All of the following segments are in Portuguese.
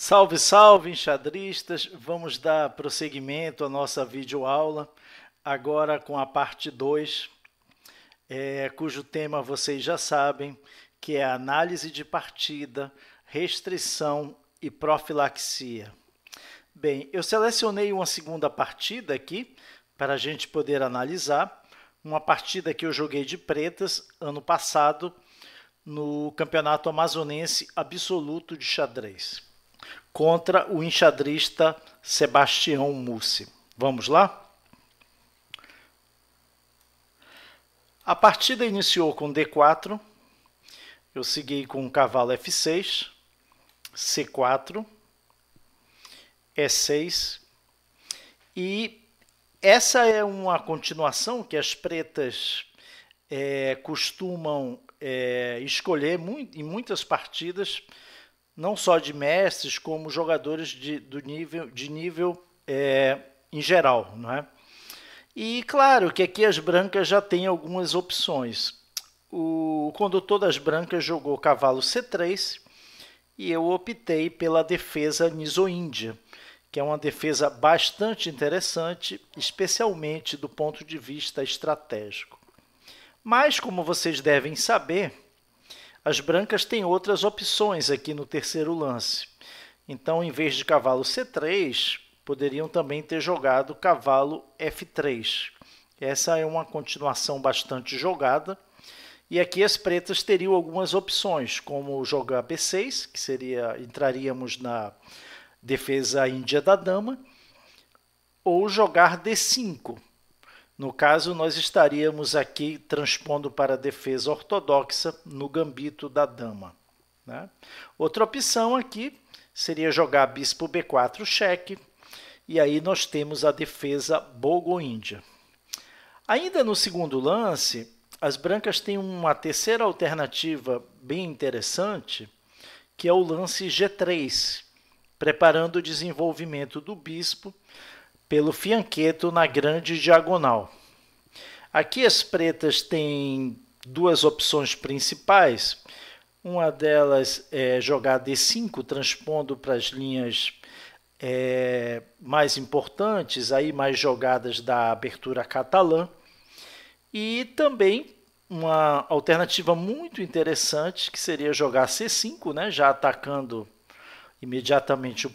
Salve, salve, enxadristas! Vamos dar prosseguimento à nossa videoaula, agora com a parte 2, cujo tema vocês já sabem, que é análise de partida, restrição e profilaxia. Bem, eu selecionei uma segunda partida aqui, para a gente poder analisar, uma partida que eu joguei de pretas ano passado, no Campeonato Amazonense Absoluto de Xadrez, contra o enxadrista Sebastião Mussi. Vamos lá? A partida iniciou com D4, eu segui com o cavalo F6, C4, E6, e essa é uma continuação que as pretas costumam escolher em muitas partidas, não só de mestres, como jogadores de nível em geral, não é? E claro que aqui as brancas já têm algumas opções. O condutor das brancas jogou cavalo C3 e eu optei pela defesa niso-índia, que é uma defesa bastante interessante, especialmente do ponto de vista estratégico. Mas, como vocês devem saber, as brancas têm outras opções aqui no terceiro lance. Então, em vez de cavalo C3, poderiam também ter jogado cavalo F3. Essa é uma continuação bastante jogada. E aqui as pretas teriam algumas opções, como jogar B6, que entraríamos na defesa índia da dama, ou jogar D5. No caso, nós estaríamos aqui transpondo para a defesa ortodoxa no gambito da dama, né? Outra opção aqui seria jogar bispo B4 cheque, e aí nós temos a defesa bogo-índia. Ainda no segundo lance, as brancas têm uma terceira alternativa bem interessante, que é o lance G3, preparando o desenvolvimento do bispo pelo fianqueto na grande diagonal. Aqui as pretas têm duas opções principais. Uma delas é jogar D5, transpondo para as linhas mais importantes, aí mais jogadas da abertura catalã. E também uma alternativa muito interessante, que seria jogar C5, né, já atacando imediatamente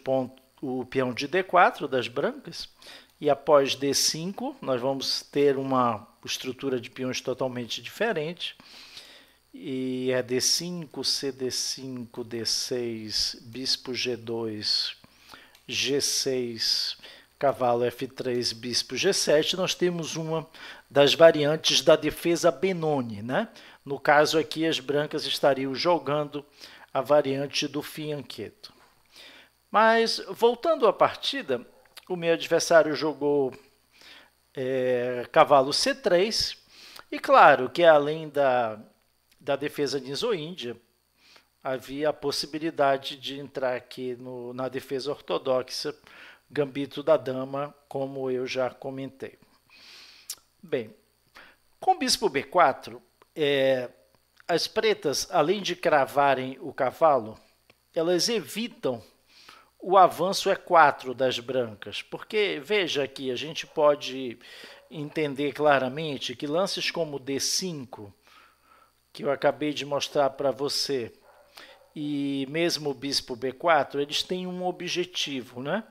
o peão de D4 das brancas, e após D5 nós vamos ter uma estrutura de peões totalmente diferente, e é D5, CD5, D6, bispo G2, G6, cavalo F3, bispo G7, nós temos uma das variantes da defesa Benoni, né? No caso aqui as brancas estariam jogando a variante do fianqueto. Mas, voltando à partida, o meu adversário jogou cavalo C3, e claro que além da defesa niso-índia, havia a possibilidade de entrar aqui na defesa ortodoxa, gambito da dama, como eu já comentei. Bem, com bispo B4, as pretas, além de cravarem o cavalo, elas evitam o avanço E4 das brancas, porque, veja aqui, a gente pode entender claramente que lances como D5, que eu acabei de mostrar para você, e mesmo o bispo B4, eles têm um objetivo, né?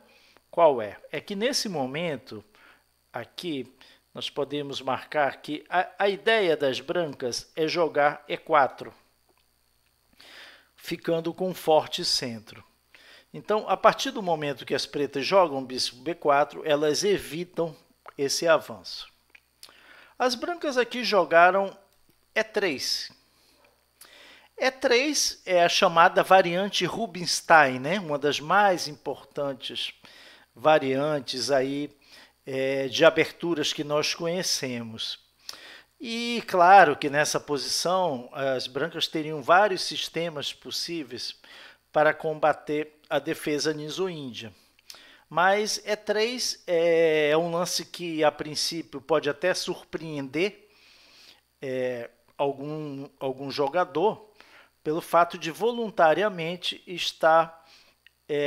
Qual é? É que nesse momento, aqui, nós podemos marcar que a ideia das brancas é jogar E4, ficando com um forte centro. Então, a partir do momento que as pretas jogam bispo B4, elas evitam esse avanço. As brancas aqui jogaram E3. E3 é a chamada variante Rubinstein, né? Uma das mais importantes variantes aí, de aberturas que nós conhecemos. E claro que nessa posição as brancas teriam vários sistemas possíveis para combater a defesa niso-índia. Mas E3 é um lance que, a princípio, pode até surpreender algum jogador pelo fato de voluntariamente estar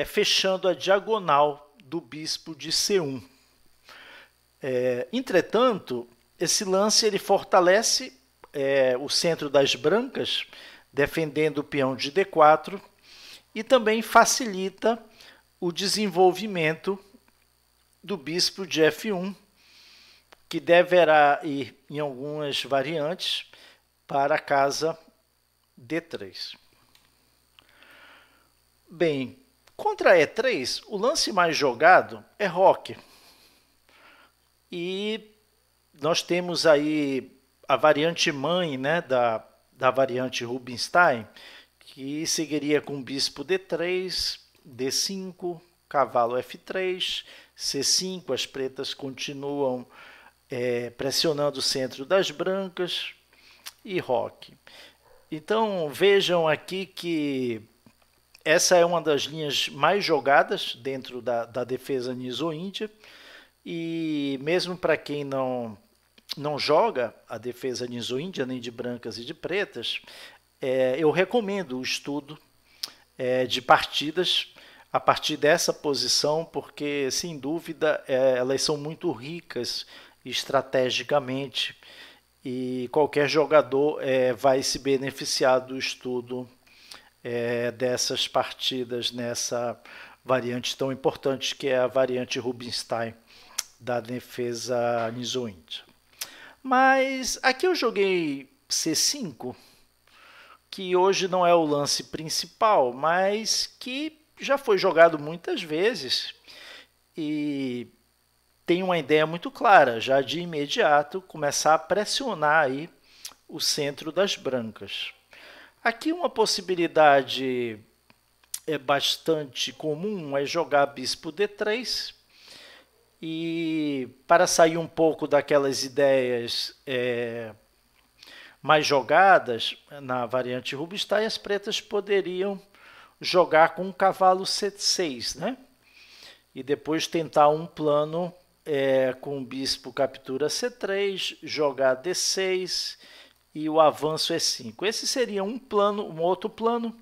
fechando a diagonal do bispo de C1. Entretanto, esse lance ele fortalece o centro das brancas, defendendo o peão de D4, e também facilita o desenvolvimento do bispo de F1, que deverá ir em algumas variantes para a casa D3. Bem, contra E3, o lance mais jogado é roque. E nós temos aí a variante mãe, né, da variante Rubinstein, que seguiria com bispo D3, D5, cavalo F3, C5, as pretas continuam pressionando o centro das brancas, e roque. Então vejam aqui que essa é uma das linhas mais jogadas dentro da defesa niso-índia, e mesmo para quem não joga a defesa niso-índia, nem de brancas e de pretas, eu recomendo o estudo de partidas a partir dessa posição, porque, sem dúvida, elas são muito ricas estrategicamente e qualquer jogador vai se beneficiar do estudo dessas partidas nessa variante tão importante que é a variante Rubinstein da defesa niso-índia. Mas aqui eu joguei C5, que hoje não é o lance principal, mas que já foi jogado muitas vezes e tem uma ideia muito clara, já de imediato começar a pressionar aí o centro das brancas. Aqui uma possibilidade bastante comum é jogar bispo D3, e para sair um pouco daquelas ideias mais jogadas na variante Rubinstein, as pretas poderiam jogar com o cavalo C6, né? E depois tentar um plano com o bispo captura C3, jogar D6 e o avanço E5. Esse seria um outro plano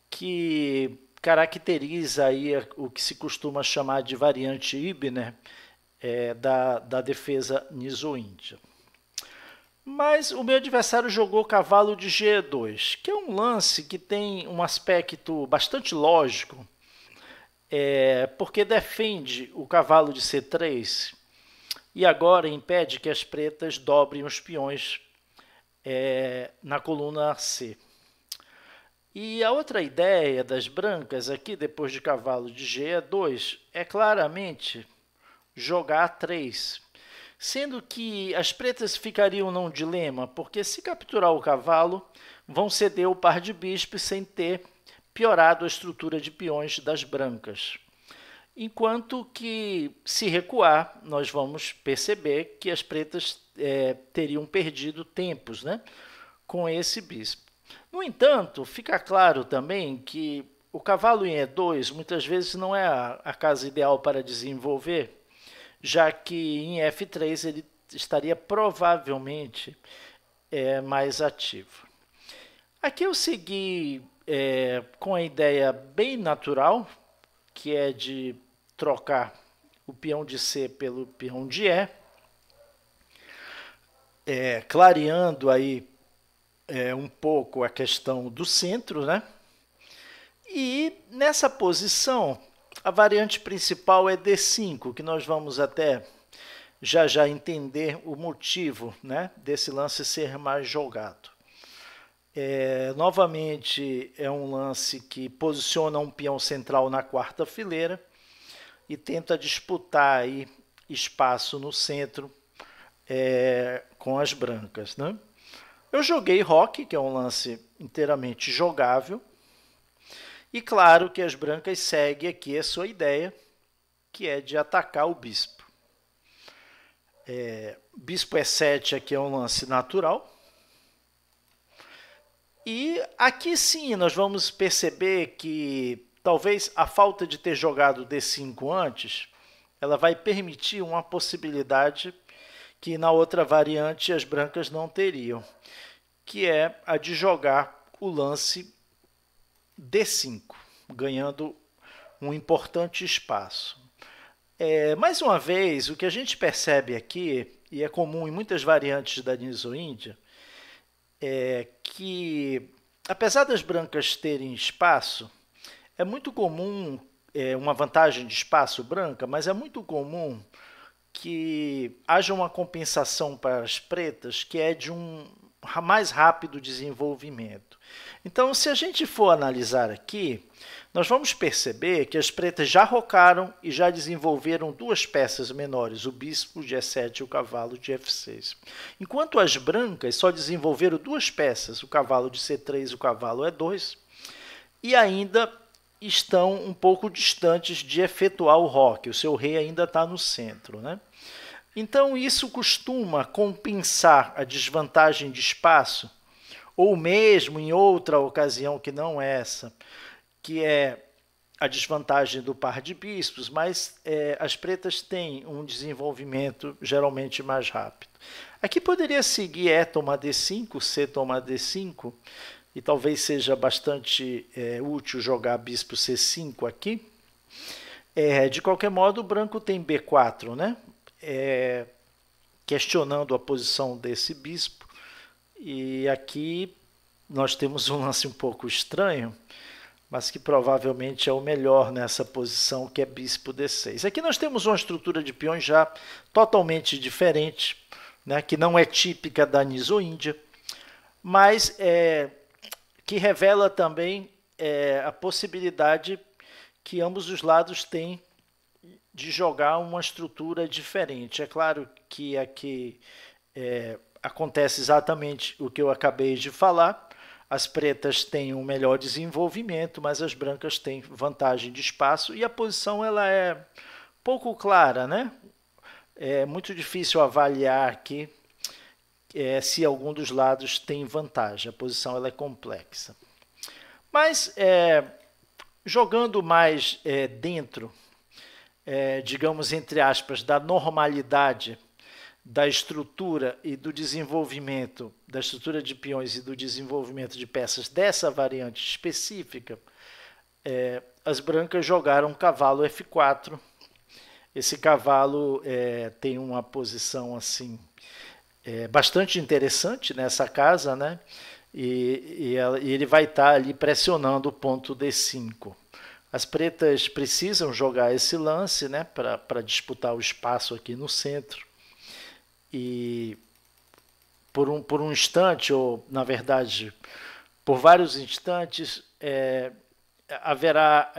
que caracteriza aí o que se costuma chamar de variante Ibner da defesa niso-índia. Mas o meu adversário jogou cavalo de G2, que é um lance que tem um aspecto bastante lógico, porque defende o cavalo de C3 e agora impede que as pretas dobrem os peões na coluna C. E a outra ideia das brancas aqui, depois de cavalo de G2, é claramente jogar A3, sendo que as pretas ficariam num dilema, porque se capturar o cavalo, vão ceder o par de bispos sem ter piorado a estrutura de peões das brancas. Enquanto que, se recuar, nós vamos perceber que as pretas teriam perdido tempos, né, com esse bispo. No entanto, fica claro também que o cavalo em E2 muitas vezes não é a casa ideal para desenvolver, já que em F3 ele estaria provavelmente mais ativo. Aqui eu segui com a ideia bem natural, que é de trocar o peão de C pelo peão de E, clareando aí um pouco a questão do centro, né? E nessa posição, a variante principal é D5, que nós vamos até já entender o motivo, né, desse lance ser mais jogado. Novamente, é um lance que posiciona um peão central na quarta fileira e tenta disputar aí espaço no centro com as brancas, né? Eu joguei roque, que é um lance inteiramente jogável, e claro que as brancas seguem aqui a sua ideia, que é de atacar o bispo. Bispo E7 aqui é um lance natural. E aqui sim nós vamos perceber que talvez a falta de ter jogado D5 antes, ela vai permitir uma possibilidade que na outra variante as brancas não teriam, que é a de jogar o lance D5, ganhando um importante espaço. Mais uma vez, o que a gente percebe aqui, e é comum em muitas variantes da Niso-Índia, é que, apesar das brancas terem espaço, é muito comum, uma vantagem de espaço branca, mas é muito comum que haja uma compensação para as pretas que é de um mais rápido desenvolvimento. Então, se a gente for analisar aqui, nós vamos perceber que as pretas já rocaram e já desenvolveram duas peças menores, o bispo de E7 e o cavalo de F6. Enquanto as brancas só desenvolveram duas peças, o cavalo de C3 e o cavalo E2, e ainda estão um pouco distantes de efetuar o roque, o seu rei ainda está no centro, né? Então, isso costuma compensar a desvantagem de espaço, ou mesmo em outra ocasião que não essa, que é a desvantagem do par de bispos, mas as pretas têm um desenvolvimento geralmente mais rápido. Aqui poderia seguir E toma D5, C toma D5, e talvez seja bastante útil jogar bispo C5 aqui. De qualquer modo, o branco tem B4, né? Questionando a posição desse bispo. E aqui nós temos um lance um pouco estranho, mas que provavelmente é o melhor nessa posição, que é bispo D6. Aqui nós temos uma estrutura de peões já totalmente diferente, né, que não é típica da Niso-Índia, mas que revela também a possibilidade que ambos os lados têm de jogar uma estrutura diferente. É claro que aqui acontece exatamente o que eu acabei de falar. As pretas têm um melhor desenvolvimento, mas as brancas têm vantagem de espaço e a posição ela é pouco clara, né? É muito difícil avaliar aqui se algum dos lados tem vantagem. A posição ela é complexa. Mas jogando mais dentro, digamos entre aspas, da normalidade da estrutura e do desenvolvimento, da estrutura de peões e do desenvolvimento de peças dessa variante específica, as brancas jogaram cavalo F4. Esse cavalo tem uma posição assim bastante interessante nessa casa, né? E ele vai estar ali pressionando o ponto D5. As pretas precisam jogar esse lance, né, para disputar o espaço aqui no centro. E por um instante, ou na verdade por vários instantes, haverá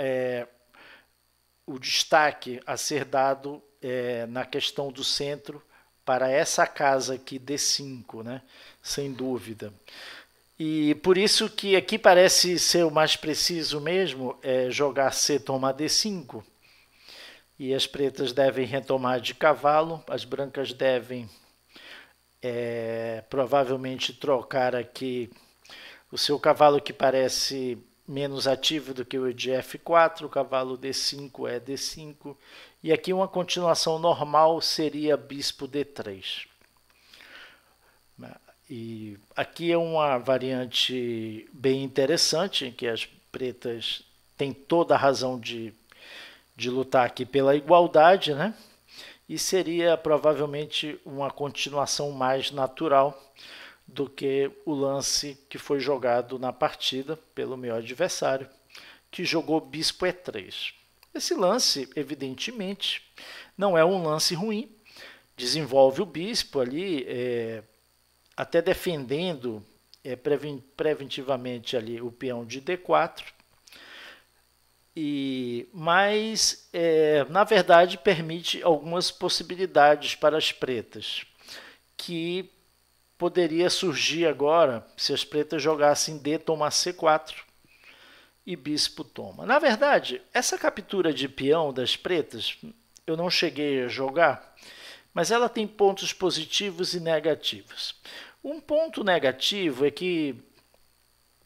o destaque a ser dado na questão do centro para essa casa aqui D5, né? Sem dúvida. E por isso que aqui parece ser o mais preciso mesmo, jogar C toma D5. E as pretas devem retomar de cavalo, as brancas devem provavelmente trocar aqui o seu cavalo, que parece menos ativo do que o de F4, o cavalo D5 é D5, e aqui uma continuação normal seria bispo D3. E aqui é uma variante bem interessante, em que as pretas têm toda a razão de lutar aqui pela igualdade, né? E seria provavelmente uma continuação mais natural do que o lance que foi jogado na partida pelo meu adversário, que jogou bispo E3. Esse lance, evidentemente, não é um lance ruim, desenvolve o bispo ali, até defendendo preventivamente ali o peão de D4, mas na verdade permite algumas possibilidades para as pretas, que poderia surgir agora se as pretas jogassem D toma C4 e bispo toma. Na verdade, essa captura de peão das pretas eu não cheguei a jogar, mas ela tem pontos positivos e negativos. Um ponto negativo é que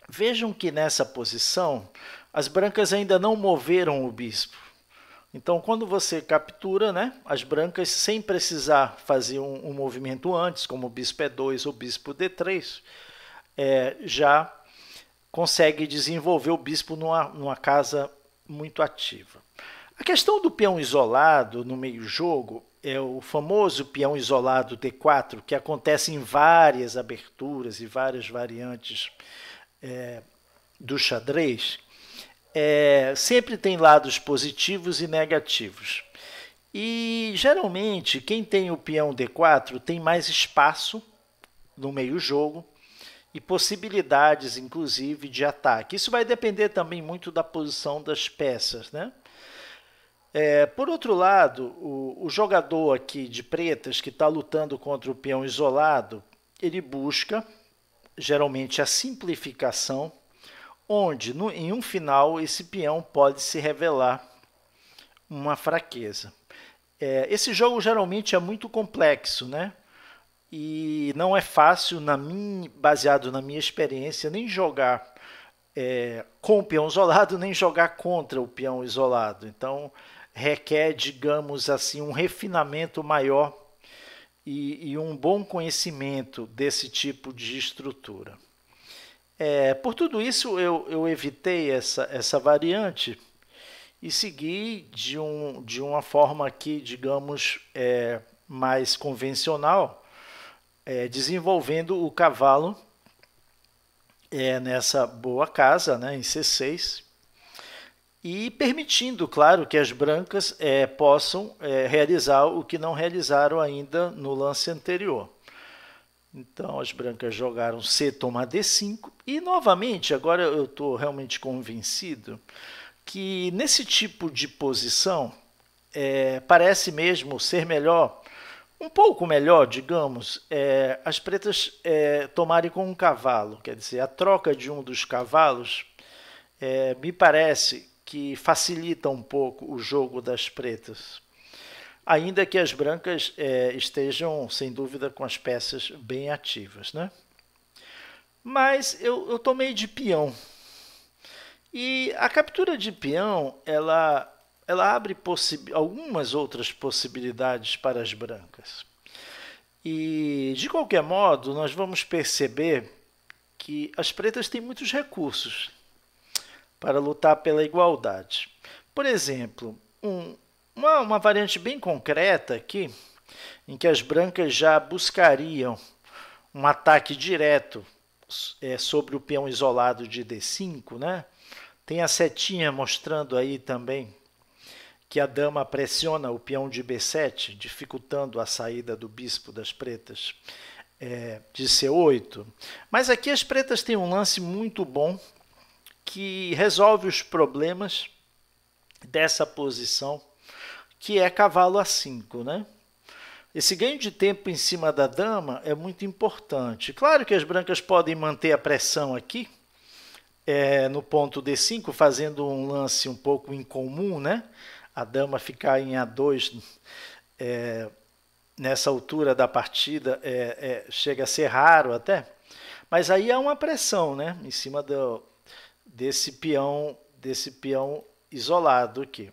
vejam que nessa posição as brancas ainda não moveram o bispo. Então, quando você captura, né, as brancas, sem precisar fazer um movimento antes, como o bispo E2 ou bispo D3, já consegue desenvolver o bispo numa casa muito ativa. A questão do peão isolado no meio-jogo é o famoso peão isolado D4, que acontece em várias aberturas e várias variantes do xadrez. Sempre tem lados positivos e negativos. E geralmente quem tem o peão D4 tem mais espaço no meio-jogo e possibilidades, inclusive, de ataque. Isso vai depender também muito da posição das peças, né? Por outro lado, o jogador aqui de pretas que está lutando contra o peão isolado, ele busca geralmente a simplificação, onde em um final esse peão pode se revelar uma fraqueza. Esse jogo geralmente é muito complexo, né? E não é fácil, baseado na minha experiência, nem jogar com o peão isolado, nem jogar contra o peão isolado. Então, requer, digamos assim, um refinamento maior e um bom conhecimento desse tipo de estrutura. Por tudo isso, eu evitei essa variante e segui de uma forma aqui, digamos, mais convencional, desenvolvendo o cavalo nessa boa casa, né, em C6, e permitindo, claro, que as brancas possam realizar o que não realizaram ainda no lance anterior. Então, as brancas jogaram C toma D5, e novamente, agora eu estou realmente convencido que nesse tipo de posição parece mesmo ser melhor, um pouco melhor, digamos, as pretas tomarem com um cavalo. Quer dizer, a troca de um dos cavalos me parece que facilita um pouco o jogo das pretas. Ainda que as brancas estejam, sem dúvida, com as peças bem ativas, né? Mas eu tomei de peão. E a captura de peão, ela abre algumas outras possibilidades para as brancas. E, de qualquer modo, nós vamos perceber que as pretas têm muitos recursos para lutar pela igualdade. Por exemplo, uma variante bem concreta aqui, em que as brancas já buscariam um ataque direto sobre o peão isolado de D5, né? Tem a setinha mostrando aí também que a dama pressiona o peão de B7, dificultando a saída do bispo das pretas de C8. Mas aqui as pretas têm um lance muito bom que resolve os problemas dessa posição, que é cavalo A5, né? Esse ganho de tempo em cima da dama é muito importante. Claro que as brancas podem manter a pressão aqui, no ponto D5, fazendo um lance um pouco incomum, né? A dama ficar em A2 nessa altura da partida chega a ser raro até, mas aí há uma pressão, né? Em cima desse peão isolado aqui.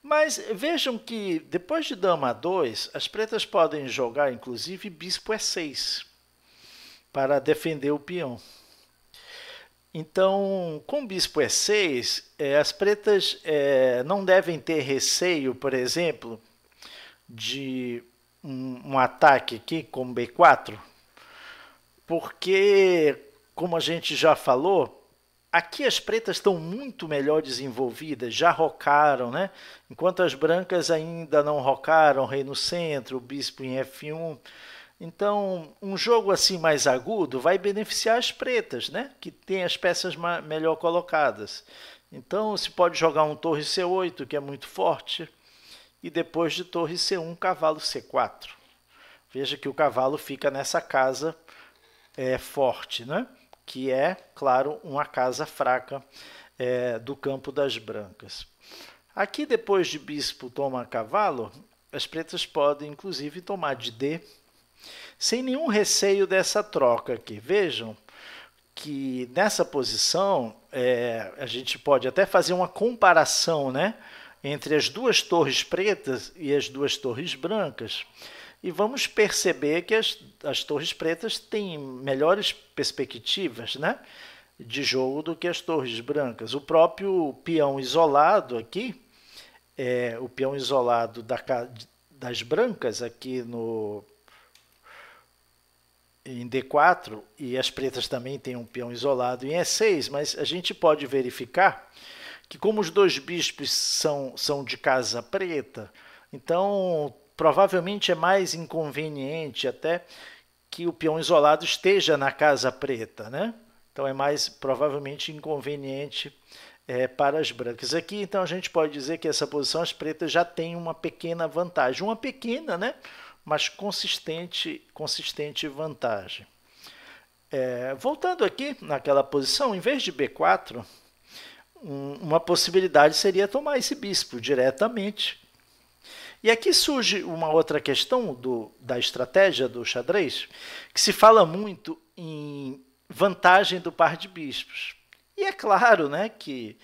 Mas vejam que depois de dama A2, as pretas podem jogar inclusive bispo E6 para defender o peão. Então, com bispo E6, as pretas não devem ter receio, por exemplo, de um ataque aqui com B4, porque, como a gente já falou, aqui as pretas estão muito melhor desenvolvidas, já rocaram, né? Enquanto as brancas ainda não rocaram, rei no centro, o bispo em F1. Então, um jogo assim mais agudo vai beneficiar as pretas, né? Que tem as peças melhor colocadas. Então, se pode jogar um torre C8, que é muito forte, e depois de torre C1, cavalo C4. Veja que o cavalo fica nessa casa forte, né? Que é, claro, uma casa fraca do campo das brancas. Aqui, depois de bispo toma cavalo, as pretas podem, inclusive, tomar de D, sem nenhum receio dessa troca aqui. Vejam que nessa posição a gente pode até fazer uma comparação, né, entre as duas torres pretas e as duas torres brancas, e vamos perceber que as torres pretas têm melhores perspectivas, né? de jogo do que as torres brancas. O próprio peão isolado aqui, o peão isolado das brancas aqui em D4, e as pretas também têm um peão isolado em E6, mas a gente pode verificar que como os dois bispos são de casa preta, então provavelmente é mais inconveniente até que o peão isolado esteja na casa preta, né? Então é mais provavelmente inconveniente para as brancas. Aqui então a gente pode dizer que essa posição as pretas já têm uma pequena vantagem, uma pequena, né? Mas consistente vantagem. Voltando aqui naquela posição, em vez de B4, uma possibilidade seria tomar esse bispo diretamente. E aqui surge uma outra questão da estratégia do xadrez, que se fala muito em vantagem do par de bispos. E é claro, né, que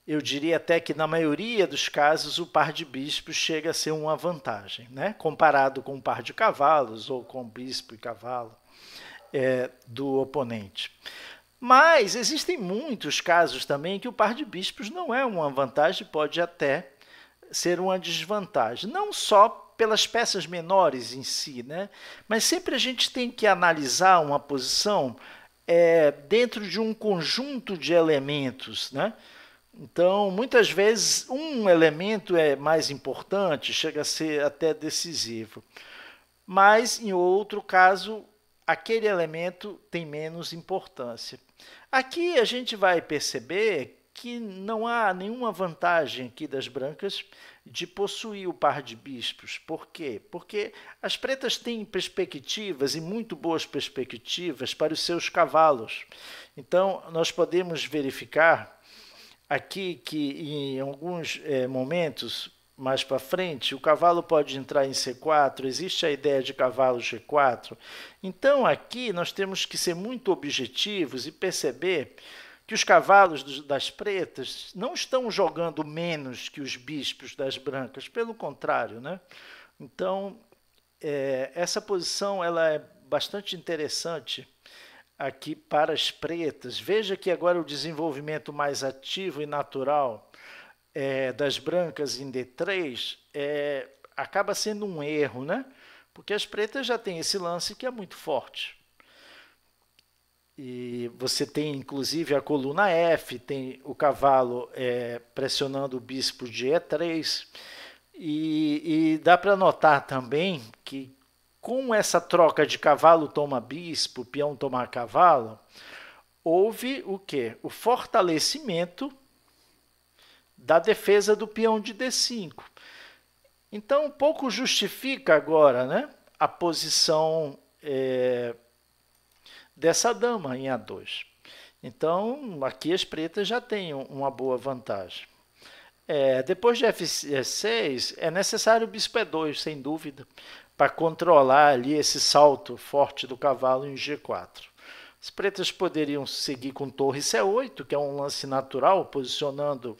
eu diria até que na maioria dos casos o par de bispos chega a ser uma vantagem, né, comparado com o par de cavalos ou com bispo e cavalo do oponente. Mas existem muitos casos também que o par de bispos não é uma vantagem, pode até ser uma desvantagem, não só pelas peças menores em si, né? Mas sempre a gente tem que analisar uma posição dentro de um conjunto de elementos, né? Então, muitas vezes, um elemento é mais importante, chega a ser até decisivo, mas, em outro caso, aquele elemento tem menos importância. Aqui a gente vai perceber que não há nenhuma vantagem aqui das brancas de possuir o par de bispos. Por quê? Porque as pretas têm perspectivas, e muito boas perspectivas, para os seus cavalos. Então, nós podemos verificar aqui que em alguns momentos mais para frente, o cavalo pode entrar em C4, existe a ideia de cavalo G4. Então, aqui nós temos que ser muito objetivos e perceber que os cavalos das pretas não estão jogando menos que os bispos das brancas, pelo contrário, né? Então, essa posição ela é bastante interessante aqui para as pretas. Veja que agora o desenvolvimento mais ativo e natural das brancas em D3 acaba sendo um erro, né? Porque as pretas já têm esse lance que é muito forte. E você tem, inclusive, a coluna F, tem o cavalo pressionando o bispo de E3. E dá para notar também que, com essa troca de cavalo toma bispo, peão toma cavalo, houve o quê? O fortalecimento da defesa do peão de D5. Então, um pouco justifica agora, né, a posição dessa dama em A2. Então, aqui as pretas já têm uma boa vantagem. Depois de F6, é necessário o bispo E2, sem dúvida, para controlar ali esse salto forte do cavalo em G4. As pretas poderiam seguir com torre C8, que é um lance natural, posicionando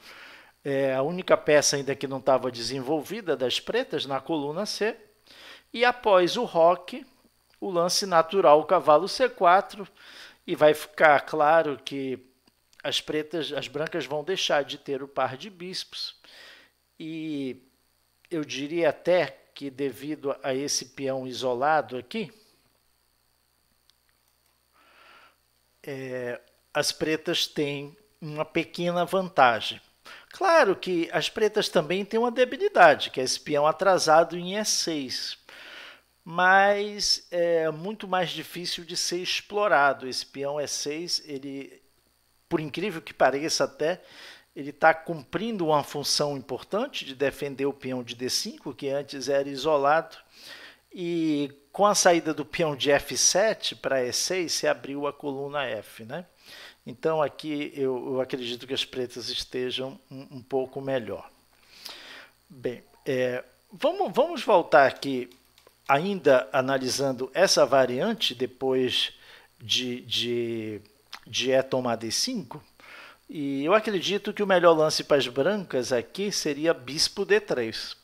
a única peça ainda que não estava desenvolvida das pretas na coluna C. E após o roque, o lance natural, o cavalo C4, e vai ficar claro que as brancas vão deixar de ter o par de bispos, e eu diria até que devido a esse peão isolado aqui, as pretas têm uma pequena vantagem. Claro que as pretas também têm uma debilidade, que é esse peão atrasado em E6. Mas é muito mais difícil de ser explorado. Esse peão E6, ele, por incrível que pareça até, ele está cumprindo uma função importante de defender o peão de D5, que antes era isolado, e com a saída do peão de F7 para E6, se abriu a coluna F, né? Então aqui eu acredito que as pretas estejam um pouco melhor. Bem, vamos voltar aqui, ainda analisando essa variante depois de E tomar D5, e eu acredito que o melhor lance para as brancas aqui seria bispo D3,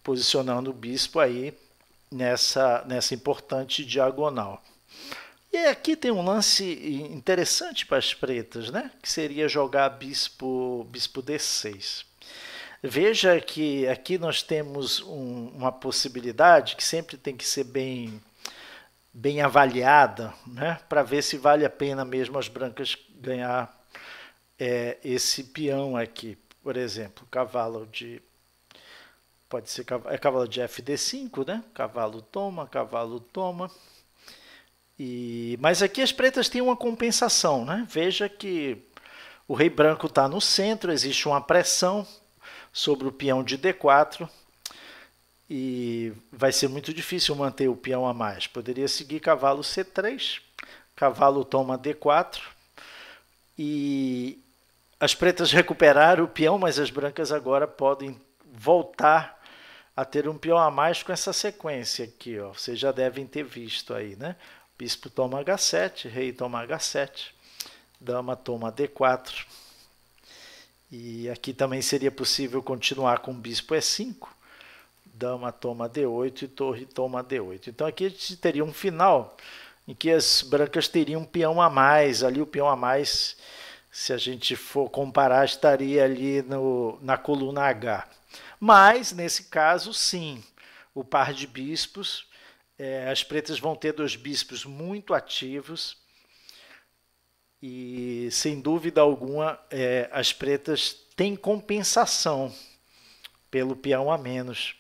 posicionando o bispo aí nessa importante diagonal. E aqui tem um lance interessante para as pretas, né? Que seria jogar bispo D6. Veja que aqui nós temos uma possibilidade que sempre tem que ser bem avaliada, né? Para ver se vale a pena mesmo as brancas ganhar esse peão aqui. Por exemplo, cavalo de... Pode ser cavalo de FD5, né? Cavalo toma, cavalo toma. Mas aqui as pretas têm uma compensação, né? Veja que o rei branco está no centro, existe uma pressão sobre o peão de D4 e vai ser muito difícil manter o peão a mais. Poderia seguir cavalo C3, cavalo toma D4 e as pretas recuperaram o peão, mas as brancas agora podem voltar a ter um peão a mais com essa sequência aqui, ó. Vocês já devem ter visto aí, né? Bispo toma H7, rei toma H7, dama toma D4. E aqui também seria possível continuar com bispo E5, dama toma D8 e torre toma D8. Então aqui a gente teria um final em que as brancas teriam um peão a mais. Ali o peão a mais, se a gente for comparar, estaria ali na coluna H. Mas, nesse caso, sim, o par de bispos, as pretas vão ter dois bispos muito ativos, e, sem dúvida alguma, as pretas têm compensação pelo peão a menos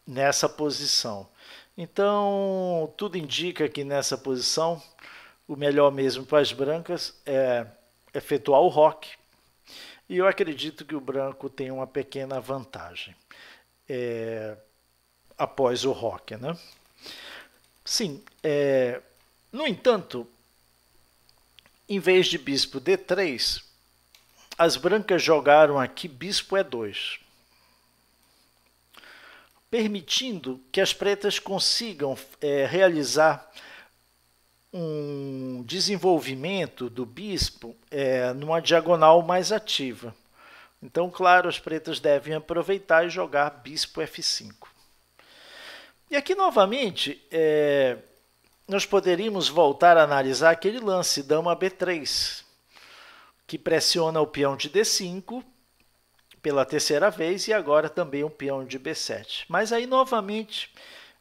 nessa posição. Então, tudo indica que nessa posição, o melhor mesmo para as brancas é efetuar o roque. E eu acredito que o branco tem uma pequena vantagem após o roque, né? Sim, no entanto, em vez de bispo D3, as brancas jogaram aqui bispo E2, permitindo que as pretas consigam realizar um desenvolvimento do bispo numa diagonal mais ativa. Então, claro, as pretas devem aproveitar e jogar bispo F5. E aqui, novamente, nós poderíamos voltar a analisar aquele lance dama B3, que pressiona o peão de D5 pela terceira vez e agora também o peão de B7. Mas aí, novamente,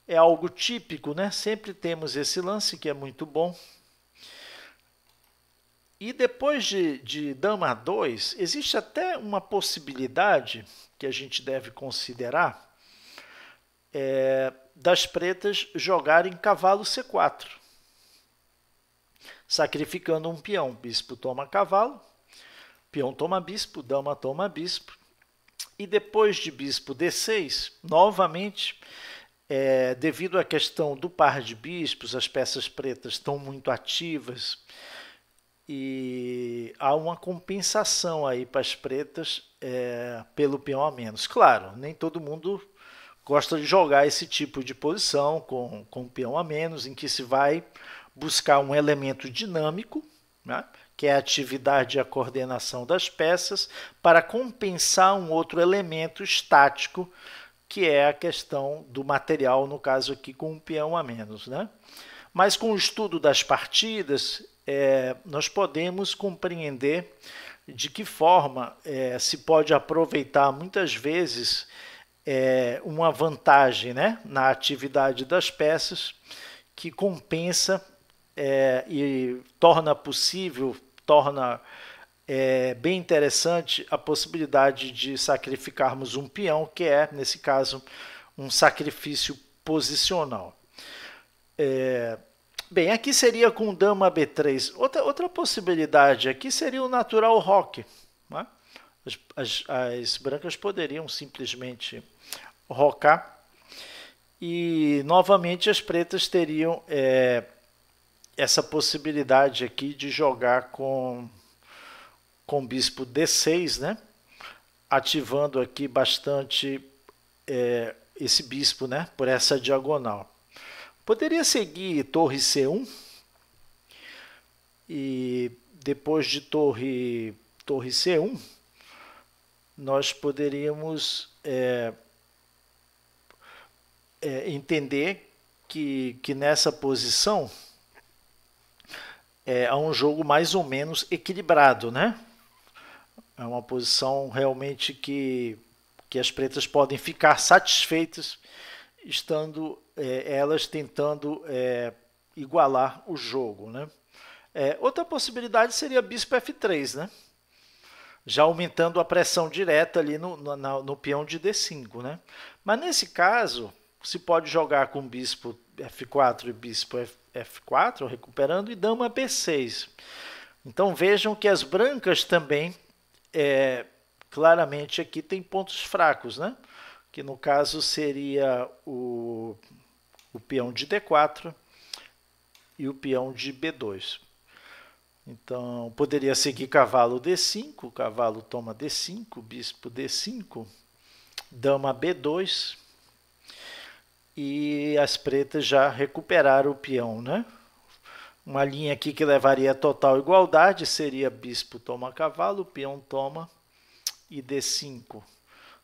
é algo típico, né? Sempre temos esse lance que é muito bom. E depois de dama A2, existe até uma possibilidade que a gente deve considerar das pretas jogarem cavalo C4, sacrificando um peão. Bispo toma cavalo, peão toma bispo, dama toma bispo. E depois de bispo D6, novamente, devido à questão do par de bispos, as peças pretas estão muito ativas e há uma compensação aí para as pretas pelo peão a menos. Claro, nem todo mundo gosta de jogar esse tipo de posição com peão a menos, em que se vai buscar um elemento dinâmico, né, que é a atividade e a coordenação das peças, para compensar um outro elemento estático, que é a questão do material, no caso aqui com um peão a menos, né? Mas com o estudo das partidas, nós podemos compreender de que forma se pode aproveitar muitas vezes uma vantagem, né, na atividade das peças, que compensa e torna possível, torna bem interessante a possibilidade de sacrificarmos um peão, que é, nesse caso, um sacrifício posicional. Bem, aqui seria com dama B3. Outra possibilidade aqui seria o natural roque, né? As brancas poderiam simplesmente rocar e, novamente, as pretas teriam essa possibilidade aqui de jogar com bispo D6, né? Ativando aqui bastante esse bispo, né? Por essa diagonal. Poderia seguir torre C1 e depois de torre C1 nós poderíamos entender que nessa posição é um jogo mais ou menos equilibrado, né? É uma posição realmente que as pretas podem ficar satisfeitas estando elas tentando igualar o jogo, né? Outra possibilidade seria bispo F3, né? Já aumentando a pressão direta ali no peão de D5, né? Mas nesse caso, se pode jogar com bispo F4 e bispo F4, recuperando, e dama B6. Então vejam que as brancas também, claramente aqui tem pontos fracos, né? Que no caso seria o peão de D4 e o peão de B2. Então, poderia seguir cavalo D5, cavalo toma D5, bispo D5, dama B2, e as pretas já recuperaram o peão, né? Uma linha aqui que levaria a total igualdade seria bispo toma cavalo, peão toma e D5.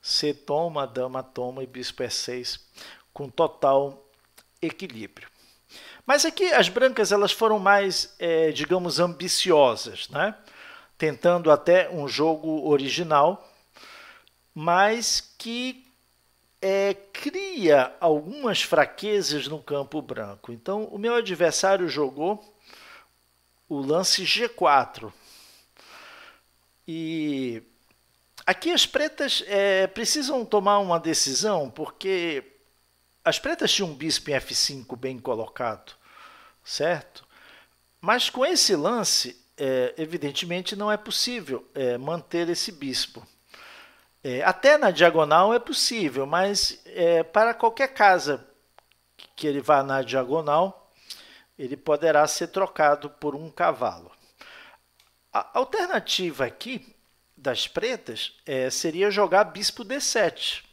C toma, dama toma e bispo E6, com total equilíbrio. Mas aqui as brancas elas foram mais, digamos, ambiciosas, né? Tentando até um jogo original, mas que cria algumas fraquezas no campo branco. Então, o meu adversário jogou o lance G4. E aqui as pretas precisam tomar uma decisão, porque as pretas tinham um bispo em F5 bem colocado, certo? Mas com esse lance, evidentemente, não é possível manter esse bispo. Até na diagonal é possível, mas para qualquer casa que ele vá na diagonal, ele poderá ser trocado por um cavalo. A alternativa aqui das pretas seria jogar bispo D7.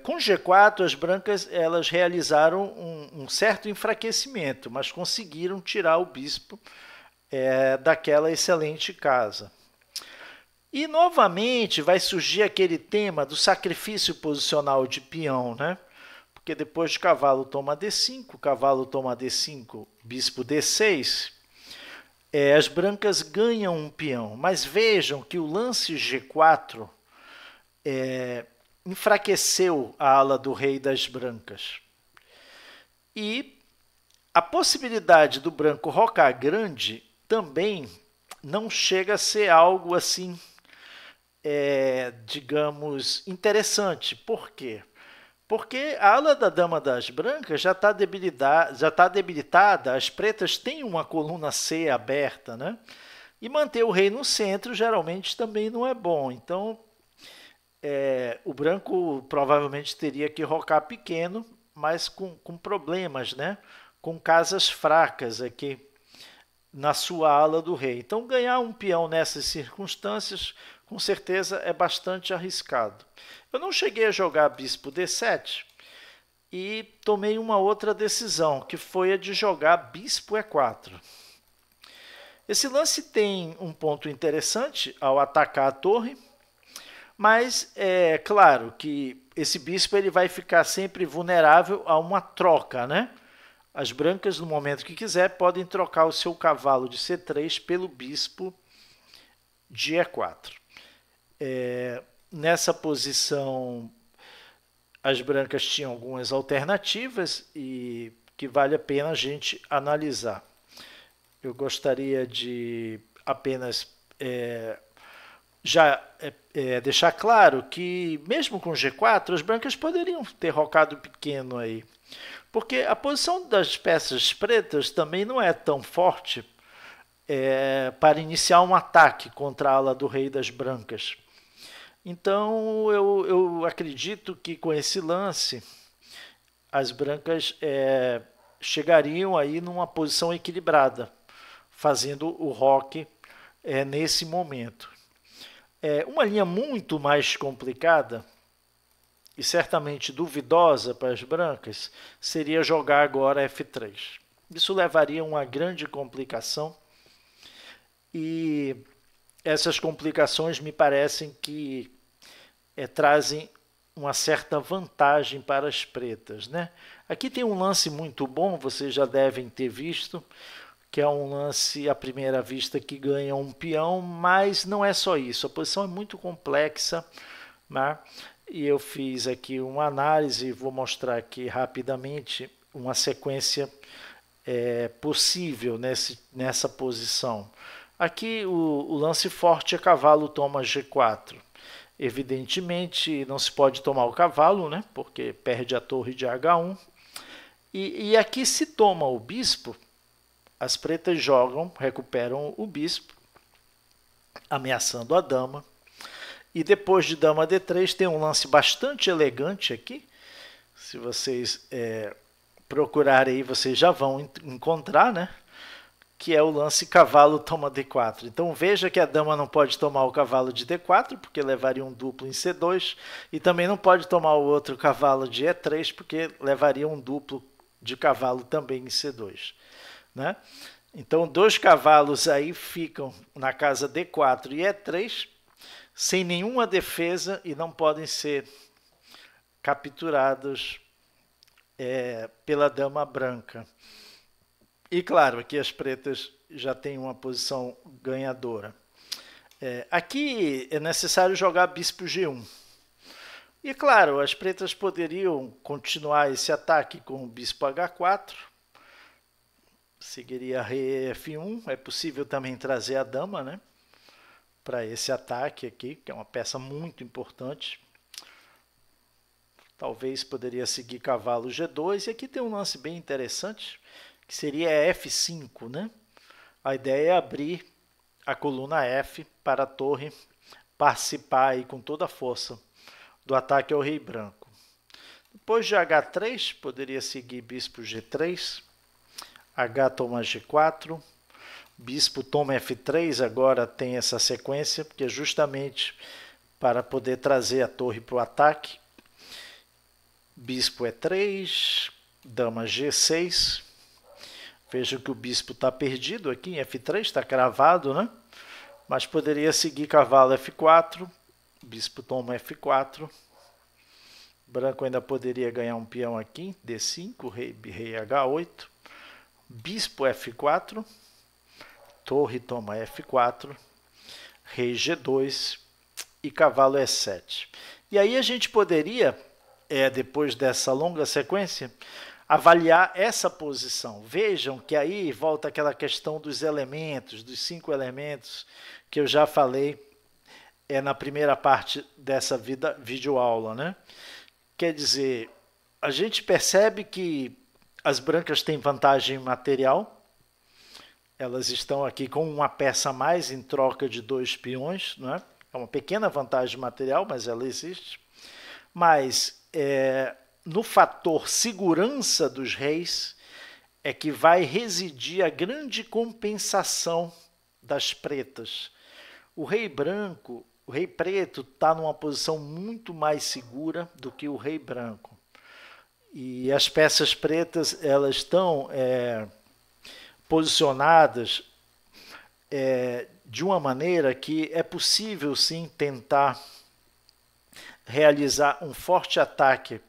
Com G4, as brancas elas realizaram um certo enfraquecimento, mas conseguiram tirar o bispo daquela excelente casa. E, novamente, vai surgir aquele tema do sacrifício posicional de peão, né? Porque depois de cavalo toma D5, cavalo toma D5, bispo D6, as brancas ganham um peão. Mas vejam que o lance G4 enfraqueceu a ala do rei das brancas. E a possibilidade do branco rocar grande também não chega a ser algo assim, digamos, interessante. Por quê? Porque a ala da dama das brancas já está debilitada, as pretas têm uma coluna C aberta, né? E manter o rei no centro geralmente também não é bom. Então, o branco provavelmente teria que rocar pequeno, mas com problemas, né? Com casas fracas aqui na sua ala do rei. Então, ganhar um peão nessas circunstâncias, com certeza, é bastante arriscado. Eu não cheguei a jogar bispo D7 e tomei uma outra decisão, que foi a de jogar bispo E4. Esse lance tem um ponto interessante ao atacar a torre, mas é claro que esse bispo ele vai ficar sempre vulnerável a uma troca, né? As brancas, no momento que quiser, podem trocar o seu cavalo de C3 pelo bispo de E4. Nessa posição, as brancas tinham algumas alternativas e que vale a pena a gente analisar. Eu gostaria de apenas deixar claro que, mesmo com G4, as brancas poderiam ter rocado pequeno aí. Porque a posição das peças pretas também não é tão forte para iniciar um ataque contra a ala do rei das brancas. Então, eu acredito que com esse lance, as brancas chegariam aí numa posição equilibrada, fazendo o roque nesse momento. Uma linha muito mais complicada e certamente duvidosa para as brancas seria jogar agora F3. Isso levaria a uma grande complicação e essas complicações me parecem que trazem uma certa vantagem para as pretas, né? Aqui tem um lance muito bom, vocês já devem ter visto, que é um lance à primeira vista que ganha um peão, mas não é só isso, a posição é muito complexa, né? E eu fiz aqui uma análise, vou mostrar aqui rapidamente uma sequência possível nessa posição. Aqui o lance forte é cavalo toma G4. Evidentemente não se pode tomar o cavalo, né? Porque perde a torre de H1. E aqui se toma o bispo, as pretas jogam, recuperam o bispo, ameaçando a dama. E depois de dama D3 tem um lance bastante elegante aqui. Se vocês procurarem aí, vocês já vão encontrar, né? Que é o lance cavalo toma D4. Então veja que a dama não pode tomar o cavalo de D4, porque levaria um duplo em C2, e também não pode tomar o outro cavalo de E3, porque levaria um duplo de cavalo também em C2. Né? Então, dois cavalos aí ficam na casa D4 e E3, sem nenhuma defesa e não podem ser capturados pela dama branca. E claro, aqui as pretas já têm uma posição ganhadora. Aqui é necessário jogar bispo G1. E claro, as pretas poderiam continuar esse ataque com o bispo H4. Seguiria rei F1. É possível também trazer a dama, né, para esse ataque aqui, que é uma peça muito importante. Talvez poderia seguir cavalo G2. E aqui tem um lance bem interessante, que seria F5, né? A ideia é abrir a coluna F para a torre participar aí com toda a força do ataque ao rei branco. Depois de H3, poderia seguir bispo G3, H toma G4, bispo toma F3, agora tem essa sequência, porque é justamente para poder trazer a torre para o ataque. Bispo E3, dama G6, veja que o bispo está perdido aqui em F3, está cravado, né? Mas poderia seguir cavalo F4, bispo toma F4, branco ainda poderia ganhar um peão aqui, D5, rei H8, bispo F4, torre toma F4, rei G2 e cavalo E7. E aí a gente poderia, depois dessa longa sequência, avaliar essa posição. Vejam que aí volta aquela questão dos elementos, dos 5 elementos, que eu já falei na primeira parte dessa videoaula, né? Quer dizer, a gente percebe que as brancas têm vantagem material, elas estão aqui com uma peça a mais em troca de 2 peões, né? É uma pequena vantagem material, mas ela existe. Mas no fator segurança dos reis é que vai residir a grande compensação das pretas. O rei branco, o rei preto está numa posição muito mais segura do que o rei branco. E as peças pretas elas estão posicionadas de uma maneira que é possível sim tentar realizar um forte ataque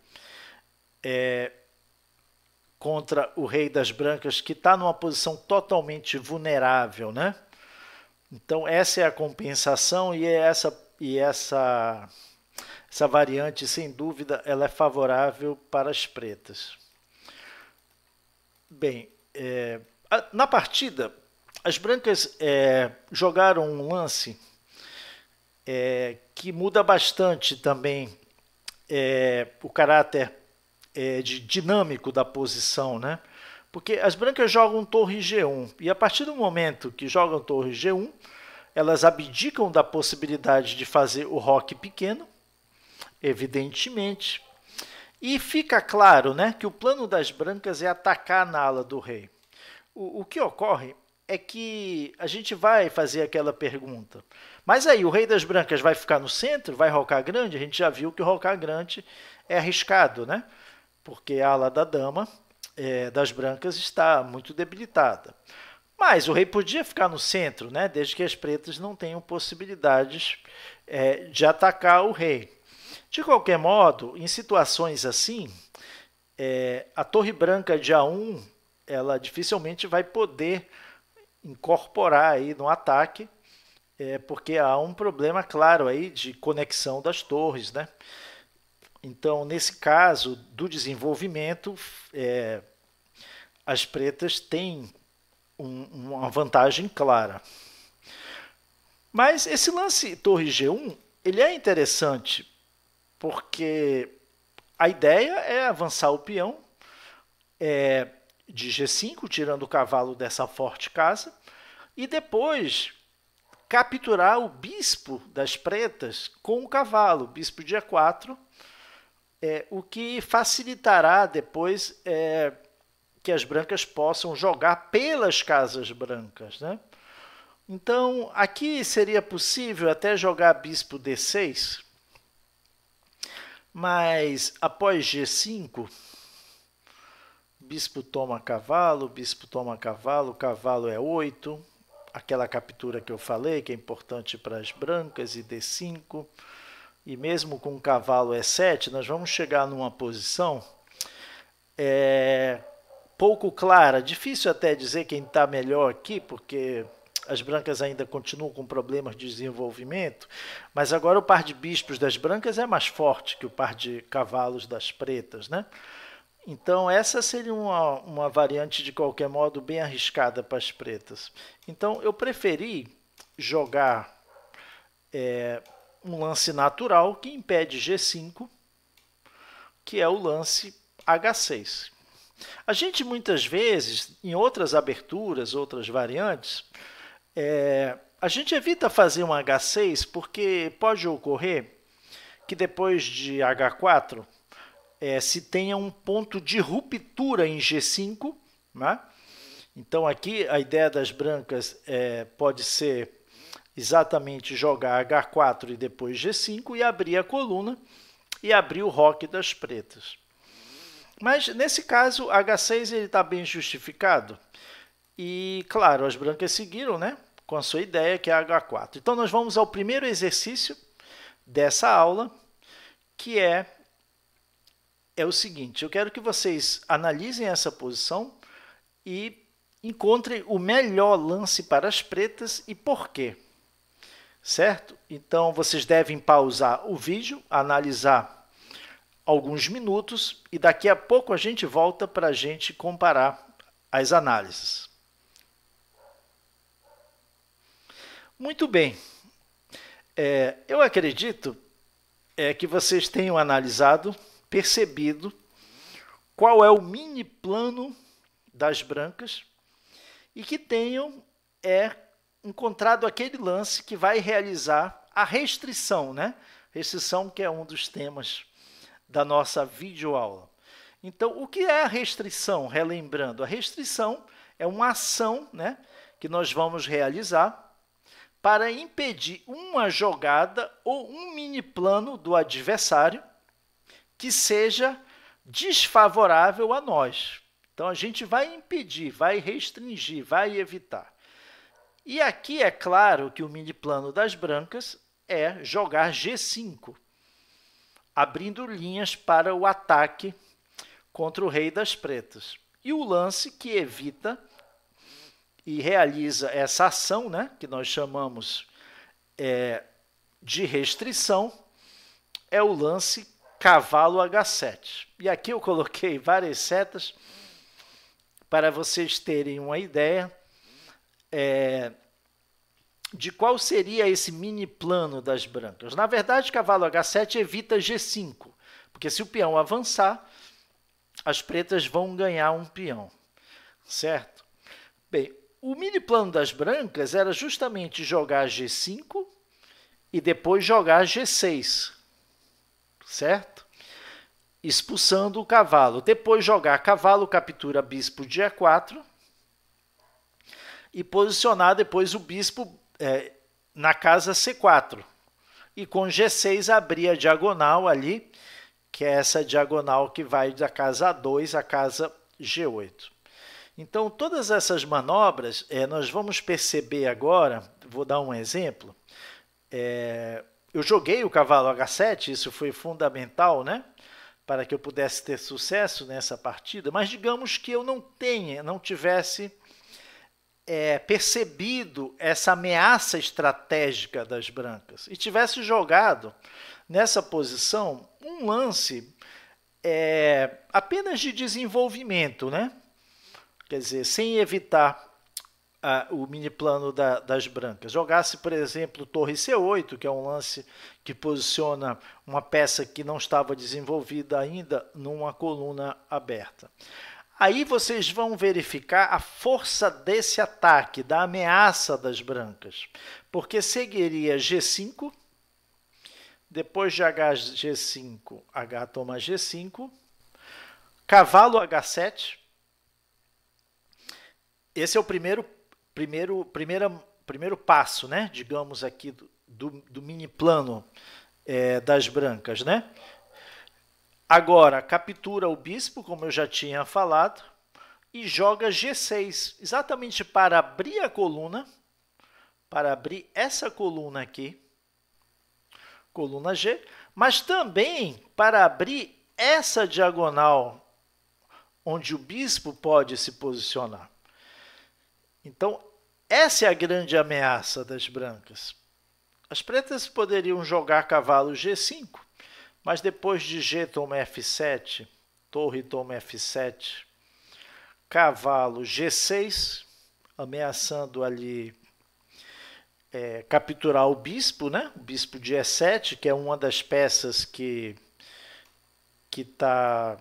contra o rei das brancas, que está numa posição totalmente vulnerável, né? Então essa é a compensação e essa variante, sem dúvida, ela é favorável para as pretas. Bem, na partida, as brancas jogaram um lance que muda bastante também o caráter dinâmico da posição, né? Porque as brancas jogam torre G1 e a partir do momento que jogam torre G1, elas abdicam da possibilidade de fazer o roque pequeno, evidentemente, e fica claro, né, que o plano das brancas é atacar na ala do rei. O que ocorre é que a gente vai fazer aquela pergunta, mas aí o rei das brancas vai ficar no centro, vai rocar grande? A gente já viu que o rocar grande é arriscado, né? Porque a ala da dama das brancas está muito debilitada. Mas o rei podia ficar no centro, né? Desde que as pretas não tenham possibilidades de atacar o rei. De qualquer modo, em situações assim, a torre branca de A1, ela dificilmente vai poder incorporar aí no ataque, porque há um problema claro aí de conexão das torres, né? Então, nesse caso do desenvolvimento, as pretas têm uma vantagem clara. Mas esse lance torre G1, ele é interessante, porque a ideia é avançar o peão de G5, tirando o cavalo dessa forte casa, e depois capturar o bispo das pretas com o cavalo, bispo de E4, o que facilitará depois que as brancas possam jogar pelas casas brancas, né? Então, aqui seria possível até jogar bispo D6, mas após G5, bispo toma cavalo, cavalo é 8, aquela captura que eu falei, que é importante para as brancas, e D5, e mesmo com cavalo E7, nós vamos chegar numa posição pouco clara, difícil até dizer quem está melhor aqui, porque as brancas ainda continuam com problemas de desenvolvimento, mas agora o par de bispos das brancas é mais forte que o par de cavalos das pretas, né? Então, essa seria uma variante, de qualquer modo, bem arriscada para as pretas. Então, eu preferi jogar um lance natural que impede G5, que é o lance H6. A gente, muitas vezes, em outras aberturas, outras variantes, a gente evita fazer um H6 porque pode ocorrer que depois de H4 se tenha um ponto de ruptura em G5, né? Então aqui a ideia das brancas pode ser exatamente jogar H4 e depois G5 e abrir a coluna e abrir o roque das pretas. Mas nesse caso H6 está bem justificado e claro, as brancas seguiram, né, com a sua ideia que é H4. Então nós vamos ao primeiro exercício dessa aula, que é o seguinte: eu quero que vocês analisem essa posição e encontrem o melhor lance para as pretas e por quê, certo? Então, vocês devem pausar o vídeo, analisar alguns minutos e daqui a pouco a gente volta para a gente comparar as análises. Muito bem, eu acredito que vocês tenham analisado, percebido qual é o mini plano das brancas e que tenham encontrado aquele lance que vai realizar a restrição, né? Restrição que é um dos temas da nossa videoaula. Então, o que é a restrição? Relembrando, a restrição é uma ação, né, que nós vamos realizar para impedir uma jogada ou um mini plano do adversário que seja desfavorável a nós. Então, a gente vai impedir, vai restringir, vai evitar. E aqui é claro que o mini plano das brancas é jogar G5, abrindo linhas para o ataque contra o rei das pretas. E o lance que evita e realiza essa ação, né, que nós chamamos de restrição, é o lance cavalo H7. E aqui eu coloquei várias setas para vocês terem uma ideia de qual seria esse mini plano das brancas. Na verdade, cavalo H7 evita G5, porque se o peão avançar, as pretas vão ganhar um peão, certo? Bem, o mini plano das brancas era justamente jogar G5 e depois jogar G6, certo? Expulsando o cavalo. Depois jogar cavalo, captura bispo de E4 e posicionar depois o bispo na casa C4. E com G6 abrir a diagonal ali, que é essa diagonal que vai da casa A2 à casa G8. Então, todas essas manobras, nós vamos perceber agora, vou dar um exemplo, eu joguei o cavalo H7, isso foi fundamental, né? Para que eu pudesse ter sucesso nessa partida, mas digamos que eu não tivesse percebido essa ameaça estratégica das brancas e tivesse jogado nessa posição um lance apenas de desenvolvimento, né? Quer dizer, sem evitar o mini plano das brancas. Jogasse, por exemplo, torre C8, que é um lance que posiciona uma peça que não estava desenvolvida ainda numa coluna aberta. Aí vocês vão verificar a força desse ataque, da ameaça das brancas, porque seguiria G5, depois de HG5, H toma G5, cavalo H7. Esse é o primeiro passo, né? Digamos aqui, do mini plano das brancas, né? Agora, captura o bispo, como eu já tinha falado, e joga G6, exatamente para abrir a coluna, para abrir essa coluna aqui, coluna G, mas também para abrir essa diagonal, onde o bispo pode se posicionar. Então, essa é a grande ameaça das brancas. As pretas poderiam jogar cavalo G5, mas depois de G toma F7, torre toma F7, cavalo G6, ameaçando ali capturar o bispo, né? O bispo de E7, que é uma das peças que está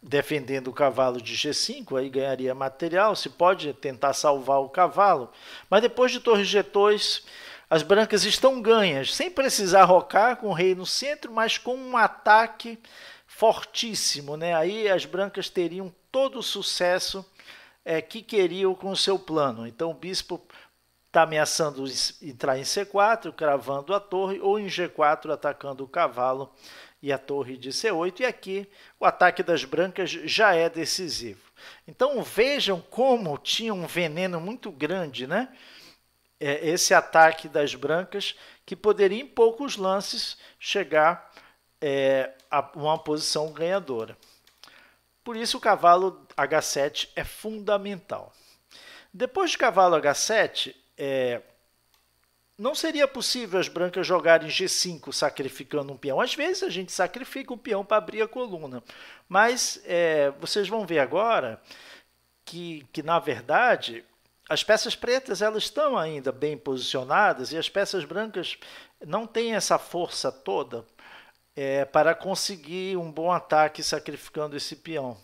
defendendo o cavalo de G5, aí ganharia material, se pode tentar salvar o cavalo, mas depois de torre G2, as brancas estão ganhas, sem precisar rocar, com o rei no centro, mas com um ataque fortíssimo, né? Aí as brancas teriam todo o sucesso que queriam com o seu plano. Então o bispo está ameaçando entrar em C4, cravando a torre, ou em G4, atacando o cavalo e a torre de C8, e aqui o ataque das brancas já é decisivo. Então vejam como tinha um veneno muito grande, né? Esse ataque das brancas, que poderia em poucos lances chegar a uma posição ganhadora. Por isso o cavalo H7 é fundamental. Depois de cavalo H7, não seria possível as brancas jogarem G5 sacrificando um peão. Às vezes a gente sacrifica um peão para abrir a coluna, mas vocês vão ver agora que na verdade, as peças pretas elas estão ainda bem posicionadas e as peças brancas não têm essa força toda para conseguir um bom ataque sacrificando esse peão.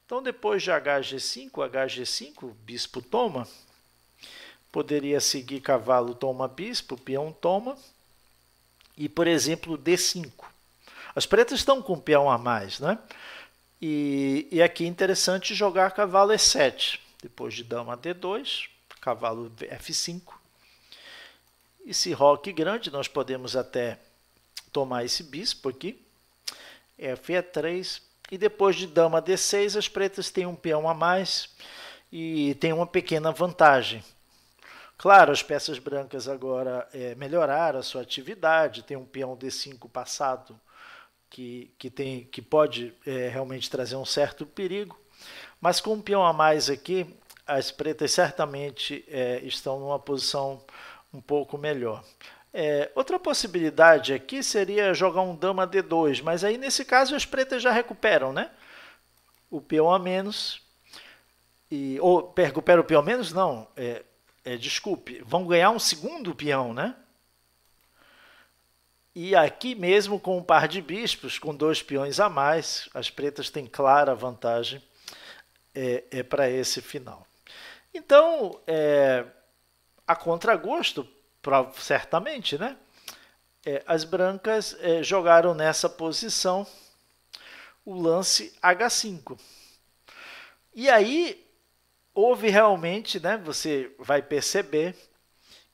Então, depois de HG5, bispo toma. Poderia seguir cavalo toma bispo, peão toma. E, por exemplo, D5. As pretas estão com peão a mais, né? E aqui é interessante jogar cavalo E7. Depois de dama D2, cavalo F5. E se roque grande, nós podemos até tomar esse bispo aqui. F3. E depois de dama D6, as pretas têm um peão a mais e tem uma pequena vantagem. Claro, as peças brancas agora melhoraram a sua atividade, tem um peão D5 passado que pode realmente trazer um certo perigo, mas com um peão a mais aqui, as pretas certamente estão numa posição um pouco melhor. Outra possibilidade aqui seria jogar um dama D2, mas aí nesse caso as pretas já recuperam, né? O peão a menos, ou recupera o peão a menos? Não, desculpe, vão ganhar um segundo peão, né? E aqui mesmo com um par de bispos, com 2 peões a mais, as pretas têm clara vantagem para esse final. Então, a contragosto, certamente, né? As brancas jogaram nessa posição o lance H5. E aí houve realmente, né? Você vai perceber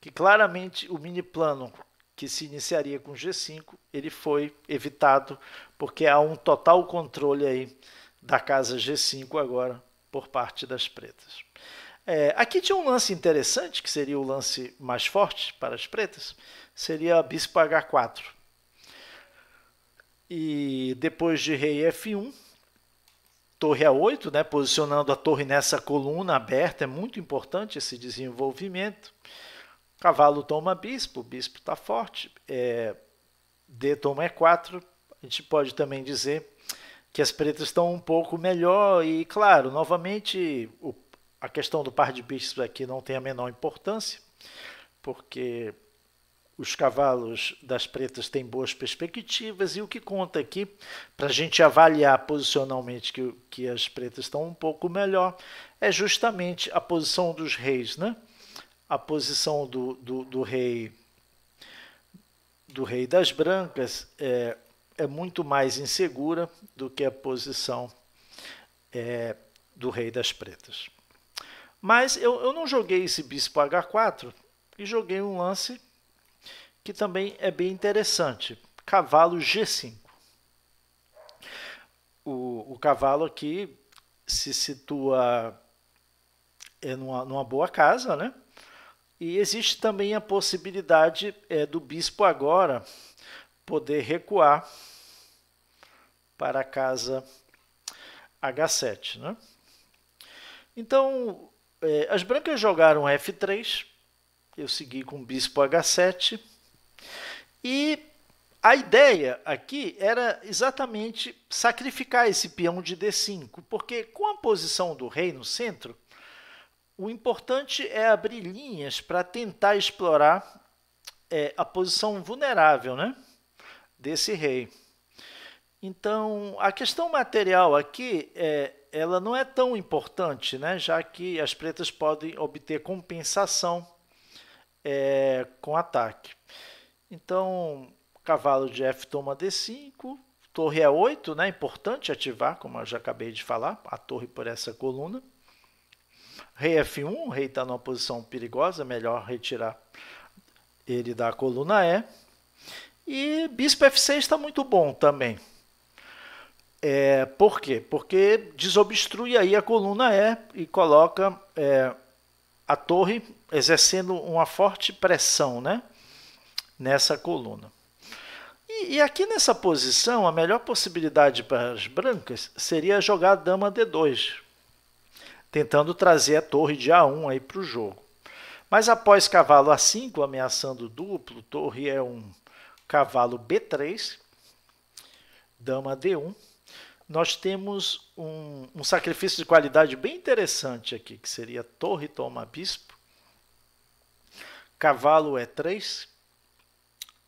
que claramente o mini plano que se iniciaria com G5, ele foi evitado porque há um total controle aí da casa G5 agora por parte das pretas. Aqui tinha um lance interessante, que seria o lance mais forte para as pretas, seria bispo H4. E depois de rei F1, torre A8, né, posicionando a torre nessa coluna aberta, é muito importante esse desenvolvimento. Cavalo toma bispo, o bispo está forte, D toma E4, a gente pode também dizer que as pretas estão um pouco melhor e, claro, novamente, a questão do par de bispos aqui não tem a menor importância, porque os cavalos das pretas têm boas perspectivas e o que conta aqui, para a gente avaliar posicionalmente que as pretas estão um pouco melhor, é justamente a posição dos reis, né? A posição do rei das brancas é muito mais insegura do que a posição do rei das pretas. Mas eu não joguei esse bispo H4 e joguei um lance que também é bem interessante, cavalo G5. O cavalo aqui se situa numa boa casa, né? E existe também a possibilidade do bispo agora poder recuar para a casa H7, né? Então, as brancas jogaram F3, eu segui com bispo H7, e a ideia aqui era exatamente sacrificar esse peão de D5, porque com a posição do rei no centro, o importante é abrir linhas para tentar explorar a posição vulnerável, né, desse rei. Então, a questão material aqui, ela não é tão importante, né, já que as pretas podem obter compensação com ataque. Então, cavalo de F toma D5, torre E8, né, importante ativar, como eu já acabei de falar, a torre por essa coluna. Rei F1, o rei está numa posição perigosa, melhor retirar ele da coluna E. E bispo F6 está muito bom também. Por quê? Porque desobstrui aí a coluna E e coloca a torre exercendo uma forte pressão, né, nessa coluna. E aqui nessa posição, a melhor possibilidade para as brancas seria jogar a dama D2, tentando trazer a torre de A1 aí para o jogo. Mas após cavalo A5, ameaçando duplo, torre E1, cavalo B3, dama D1, nós temos um sacrifício de qualidade bem interessante aqui, que seria torre toma bispo, cavalo E3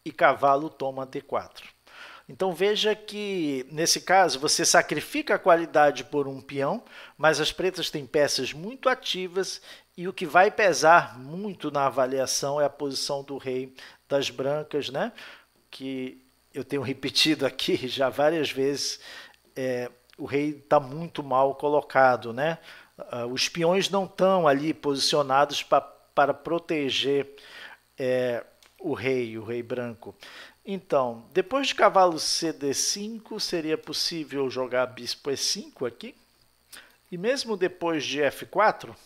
e cavalo toma D4. Então veja que, nesse caso, você sacrifica a qualidade por um peão, mas as pretas têm peças muito ativas e o que vai pesar muito na avaliação é a posição do rei das brancas, né? Que eu tenho repetido aqui já várias vezes, o rei está muito mal colocado, né? Os peões não estão ali posicionados para proteger o rei branco. Então, depois de cavalo CD5, seria possível jogar bispo E5 aqui. E mesmo depois de F4,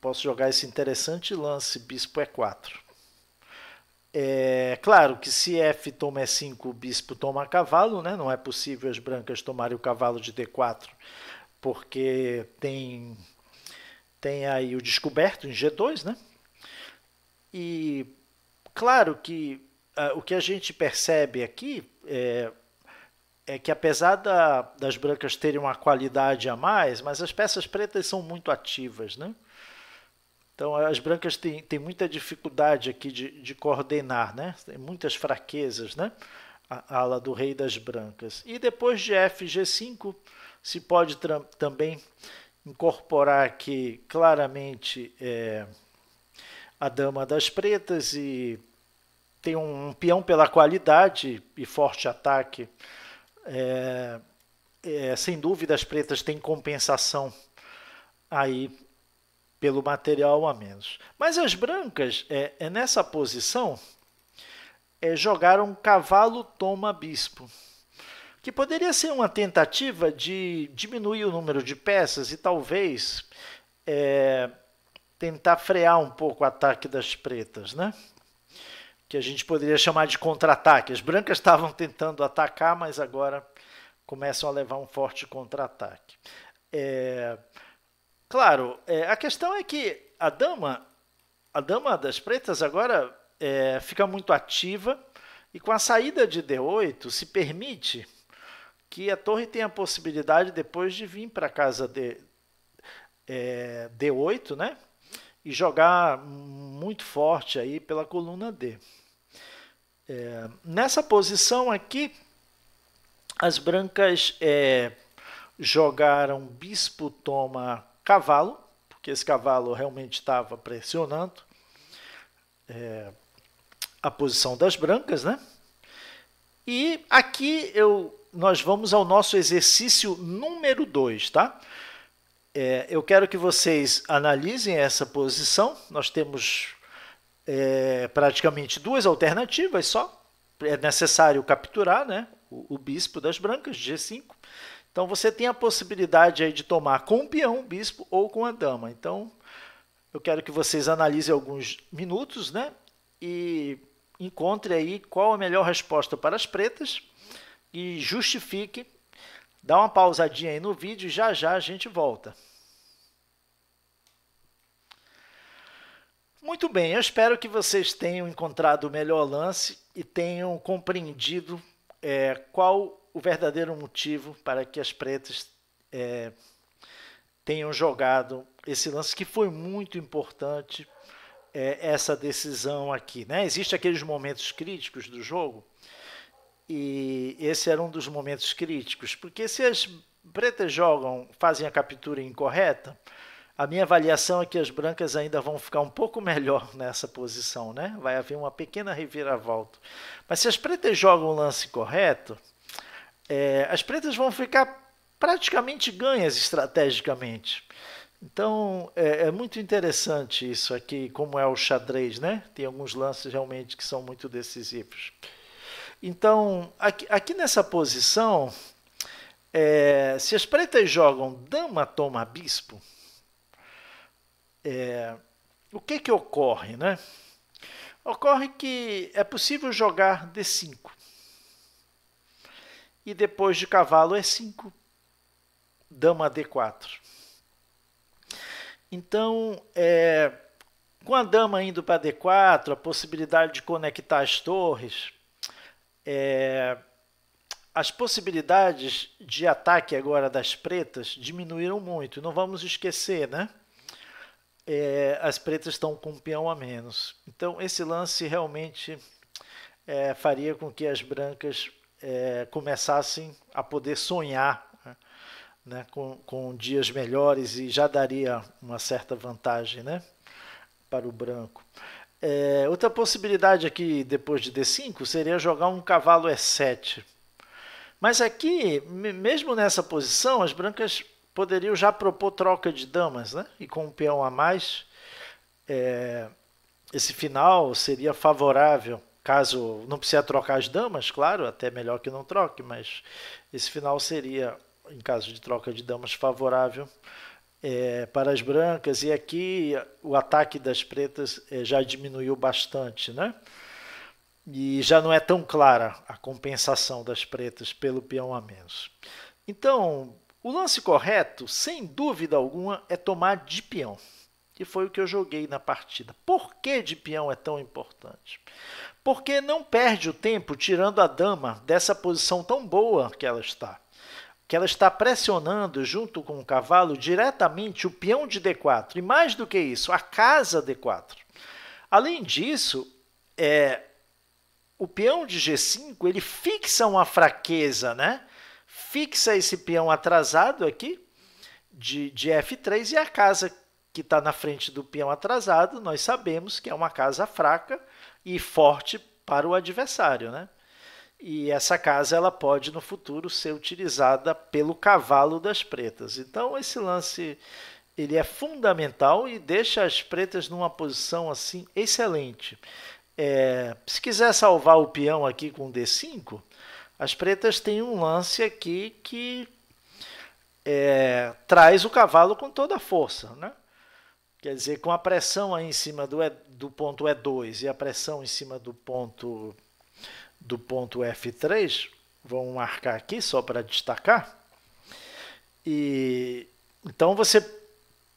posso jogar esse interessante lance bispo E4. Claro que se F toma E5, o bispo toma cavalo, né? Não é possível as brancas tomarem o cavalo de D4, porque tem aí o descoberto em G2, né? E claro que o que a gente percebe aqui é que apesar das brancas terem uma qualidade a mais, mas as peças pretas são muito ativas, né? Então as brancas têm muita dificuldade aqui de coordenar, né? Tem muitas fraquezas, né? A ala do rei das brancas. E depois de F, G5, se pode também incorporar aqui claramente a dama das pretas e tem um peão pela qualidade e forte ataque. Sem dúvida as pretas têm compensação aí pelo material a menos. Mas as brancas, nessa posição, jogaram cavalo toma bispo. que poderia ser uma tentativa de diminuir o número de peças e talvez tentar frear um pouco o ataque das pretas, né? Que a gente poderia chamar de contra-ataque. As brancas estavam tentando atacar, mas agora começam a levar um forte contra-ataque. Claro, a questão é que a dama das pretas agora fica muito ativa e com a saída de D8 se permite que a torre tenha a possibilidade depois de vir para a casa D8, né? E jogar muito forte aí pela coluna D. Nessa posição aqui, as brancas jogaram bispo toma cavalo, porque esse cavalo realmente estava pressionando a posição das brancas, né? E aqui nós vamos ao nosso exercício número 2, tá? Eu quero que vocês analisem essa posição. Nós temos praticamente duas alternativas só. É necessário capturar, né, o bispo das brancas, G5. Então você tem a possibilidade aí de tomar com o peão, o bispo, ou com a dama. Então eu quero que vocês analisem alguns minutos, né, e encontre aí qual a melhor resposta para as pretas e justifique. Dá uma pausadinha aí no vídeo e já a gente volta. Muito bem, eu espero que vocês tenham encontrado o melhor lance e tenham compreendido qual o verdadeiro motivo para que as pretas tenham jogado esse lance, que foi muito importante, essa decisão aqui, né? Existem aqueles momentos críticos do jogo, e esse era um dos momentos críticos, porque se as pretas fazem a captura incorreta, a minha avaliação é que as brancas ainda vão ficar um pouco melhor nessa posição, né? Vai haver uma pequena reviravolta. Mas se as pretas jogam o lance correto, as pretas vão ficar praticamente ganhas estrategicamente. Então, é muito interessante isso aqui, como é o xadrez, né? Tem alguns lances realmente que são muito decisivos. Então, aqui nessa posição, se as pretas jogam dama toma bispo, o que ocorre, né? Ocorre que é possível jogar D5. E depois de cavalo E5, dama D4. Então, com a dama indo para D4, a possibilidade de conectar as torres, as possibilidades de ataque agora das pretas diminuíram muito. Não vamos esquecer, né? As pretas estão com um peão a menos. Então, esse lance realmente faria com que as brancas começassem a poder sonhar, né, com dias melhores, e já daria uma certa vantagem, né, para o branco. Outra possibilidade aqui, depois de D5, seria jogar um cavalo E7. Mas aqui, mesmo nessa posição, as brancas poderiam já propor troca de damas, né? E com um peão a mais, esse final seria favorável, caso não precisa trocar as damas, claro, até melhor que não troque, mas esse final seria, em caso de troca de damas, favorável para as brancas. E aqui o ataque das pretas já diminuiu bastante, né? E já não é tão clara a compensação das pretas pelo peão a menos. Então, o lance correto, sem dúvida alguma, é tomar de peão, que foi o que eu joguei na partida. Por que de peão é tão importante? Porque não perde o tempo tirando a dama dessa posição tão boa que ela está. Que ela está pressionando, junto com o cavalo, diretamente o peão de D4. E mais do que isso, a casa D4. Além disso, o peão de G5, ele fixa uma fraqueza, né? Fixa esse peão atrasado aqui, de F3, e a casa que está na frente do peão atrasado, nós sabemos que é uma casa fraca e forte para o adversário, né? E essa casa ela pode, no futuro, ser utilizada pelo cavalo das pretas. Então, esse lance ele é fundamental e deixa as pretas numa posição assim excelente. Se quiser salvar o peão aqui com D5, as pretas têm um lance aqui que traz o cavalo com toda a força, né? Quer dizer, com a pressão aí em cima do ponto E2 e a pressão em cima do ponto F3, vamos marcar aqui só para destacar. E então você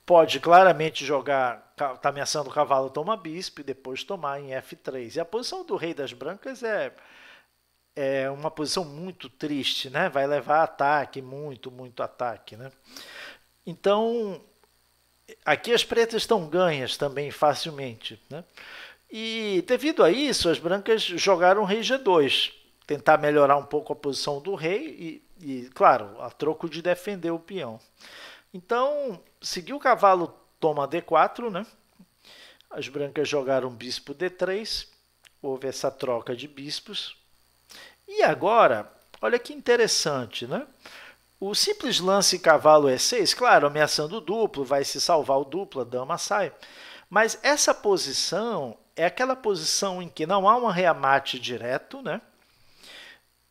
pode claramente jogar, está ameaçando o cavalo, toma bispo e depois tomar em F3. E a posição do rei das brancas é uma posição muito triste, né? Vai levar ataque, muito ataque, né? Então, aqui as pretas estão ganhas também facilmente, né? E devido a isso, as brancas jogaram rei G2, tentar melhorar um pouco a posição do rei e claro, a troco de defender o peão. Então, seguiu o cavalo, toma D4, né? As brancas jogaram bispo D3, houve essa troca de bispos. E agora, olha que interessante, né? O simples lance cavalo E6, claro, ameaçando o duplo, vai se salvar o duplo, a dama sai. Mas essa posição é aquela posição em que não há um arremate direto, né?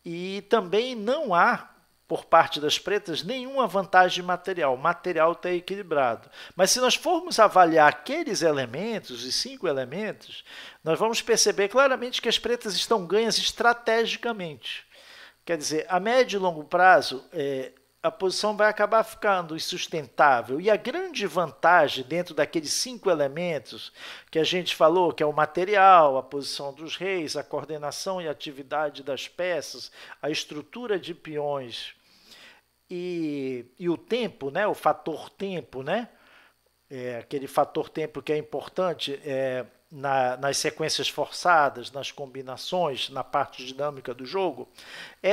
E também não há, por parte das pretas, nenhuma vantagem material. O material está equilibrado. Mas se nós formos avaliar aqueles elementos, os 5 elementos, nós vamos perceber claramente que as pretas estão ganhas estrategicamente. Quer dizer, a médio e longo prazo, a posição vai acabar ficando insustentável. E a grande vantagem dentro daqueles 5 elementos que a gente falou, que é o material, a posição dos reis, a coordenação e atividade das peças, a estrutura de peões e o tempo, né? O fator tempo, né? Aquele fator tempo que é importante nas sequências forçadas, nas combinações, na parte dinâmica do jogo.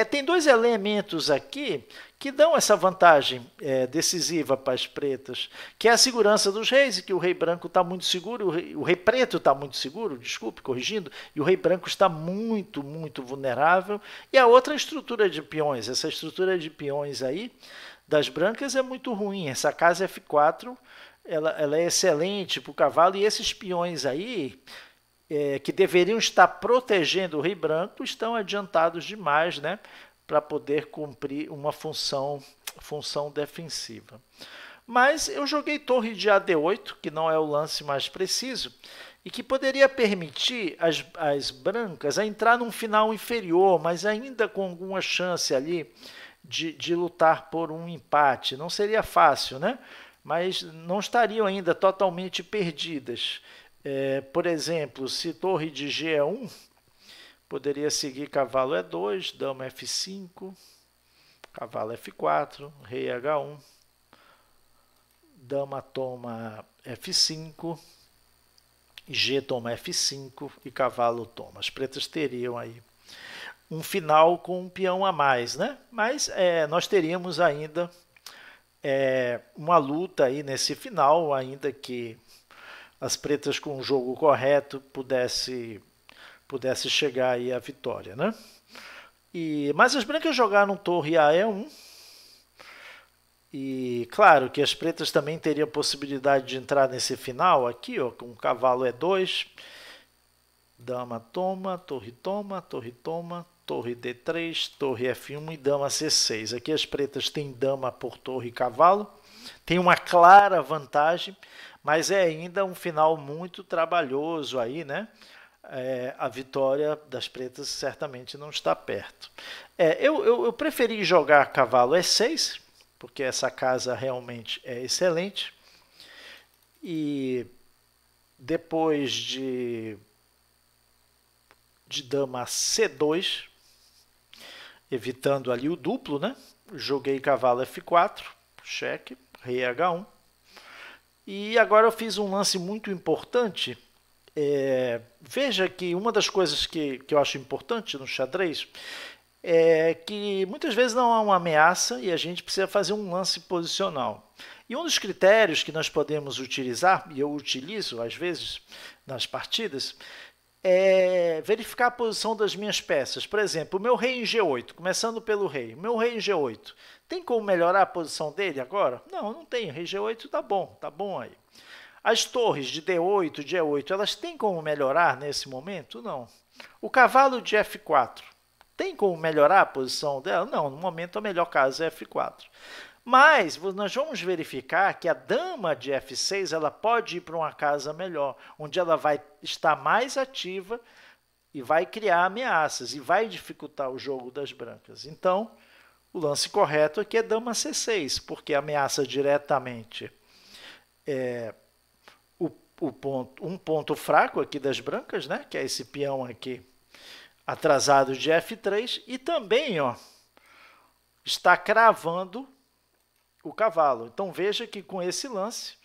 Tem 2 elementos aqui que dão essa vantagem decisiva para as pretas, que é a segurança dos reis, e que o rei branco está muito seguro, o rei preto está muito seguro, desculpe, corrigindo, e o rei branco está muito vulnerável. E a outra estrutura de peões, essa estrutura de peões aí das brancas é muito ruim, essa casa F4, ela é excelente para o cavalo, e esses peões aí, que deveriam estar protegendo o rei branco, estão adiantados demais, né, para poder cumprir uma função defensiva. Mas eu joguei torre de AD8, que não é o lance mais preciso, e que poderia permitir as brancas a entrar num final inferior, mas ainda com alguma chance ali de lutar por um empate. Não seria fácil, né? Mas não estariam ainda totalmente perdidas. Por exemplo, se torre de G é 1, poderia seguir cavalo E2, dama F5, cavalo F4, rei H1, dama toma F5, G toma F5 e cavalo toma. As pretas teriam aí um final com um peão a mais, né? Mas nós teríamos ainda uma luta aí nesse final, ainda que as pretas com o jogo correto pudesse chegar aí à vitória, né? Mas as brancas jogaram torre a E1, e claro que as pretas também teriam possibilidade de entrar nesse final aqui, ó, com cavalo E2, dama toma, torre toma, torre toma, torre D3, torre F1 e dama C6. Aqui as pretas têm dama por torre e cavalo. Tem uma clara vantagem, mas é ainda um final muito trabalhoso aí, né? A vitória das pretas certamente não está perto. Eu preferi jogar cavalo E6, porque essa casa realmente é excelente. E depois de dama C2, evitando ali o duplo, né? Joguei cavalo F4, cheque, rei H1. E agora eu fiz um lance muito importante. Veja que uma das coisas que eu acho importante no xadrez é que muitas vezes não há uma ameaça e a gente precisa fazer um lance posicional. E um dos critérios que nós podemos utilizar, e eu utilizo às vezes nas partidas, é verificar a posição das minhas peças. Por exemplo, o meu rei em G8, começando pelo rei. O meu rei em G8, tem como melhorar a posição dele agora? Não, não tem. Rei G8 está bom aí. As torres de D8, G8, elas têm como melhorar nesse momento? Não. O cavalo de F4 Tem como melhorar a posição dela? Não, no momento, o melhor caso é F4. Mas nós vamos verificar que a dama de F6 ela pode ir para uma casa melhor, onde ela vai estar mais ativa e vai criar ameaças e vai dificultar o jogo das brancas. Então, o lance correto aqui é dama C6, porque ameaça diretamente um ponto fraco aqui das brancas, né? Que é esse peão aqui atrasado de F3, e também está cravando o cavalo. Então veja que com esse lance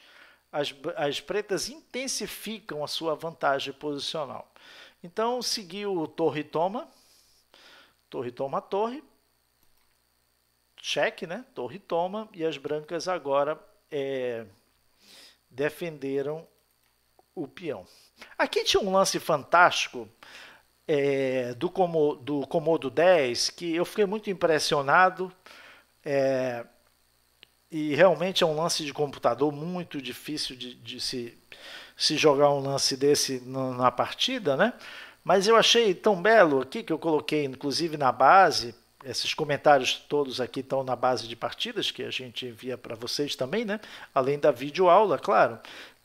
as pretas intensificam a sua vantagem posicional. Então seguiu o torre toma, torre, cheque, né? Torre toma, e as brancas agora defenderam o peão. Aqui tinha um lance fantástico do Komodo 10, que eu fiquei muito impressionado, e realmente é um lance de computador muito difícil de se jogar um lance desse na partida, né? Mas eu achei tão belo aqui que eu coloquei, inclusive na base, esses comentários todos aqui estão na base de partidas, que a gente envia para vocês também, né? Além da videoaula, claro.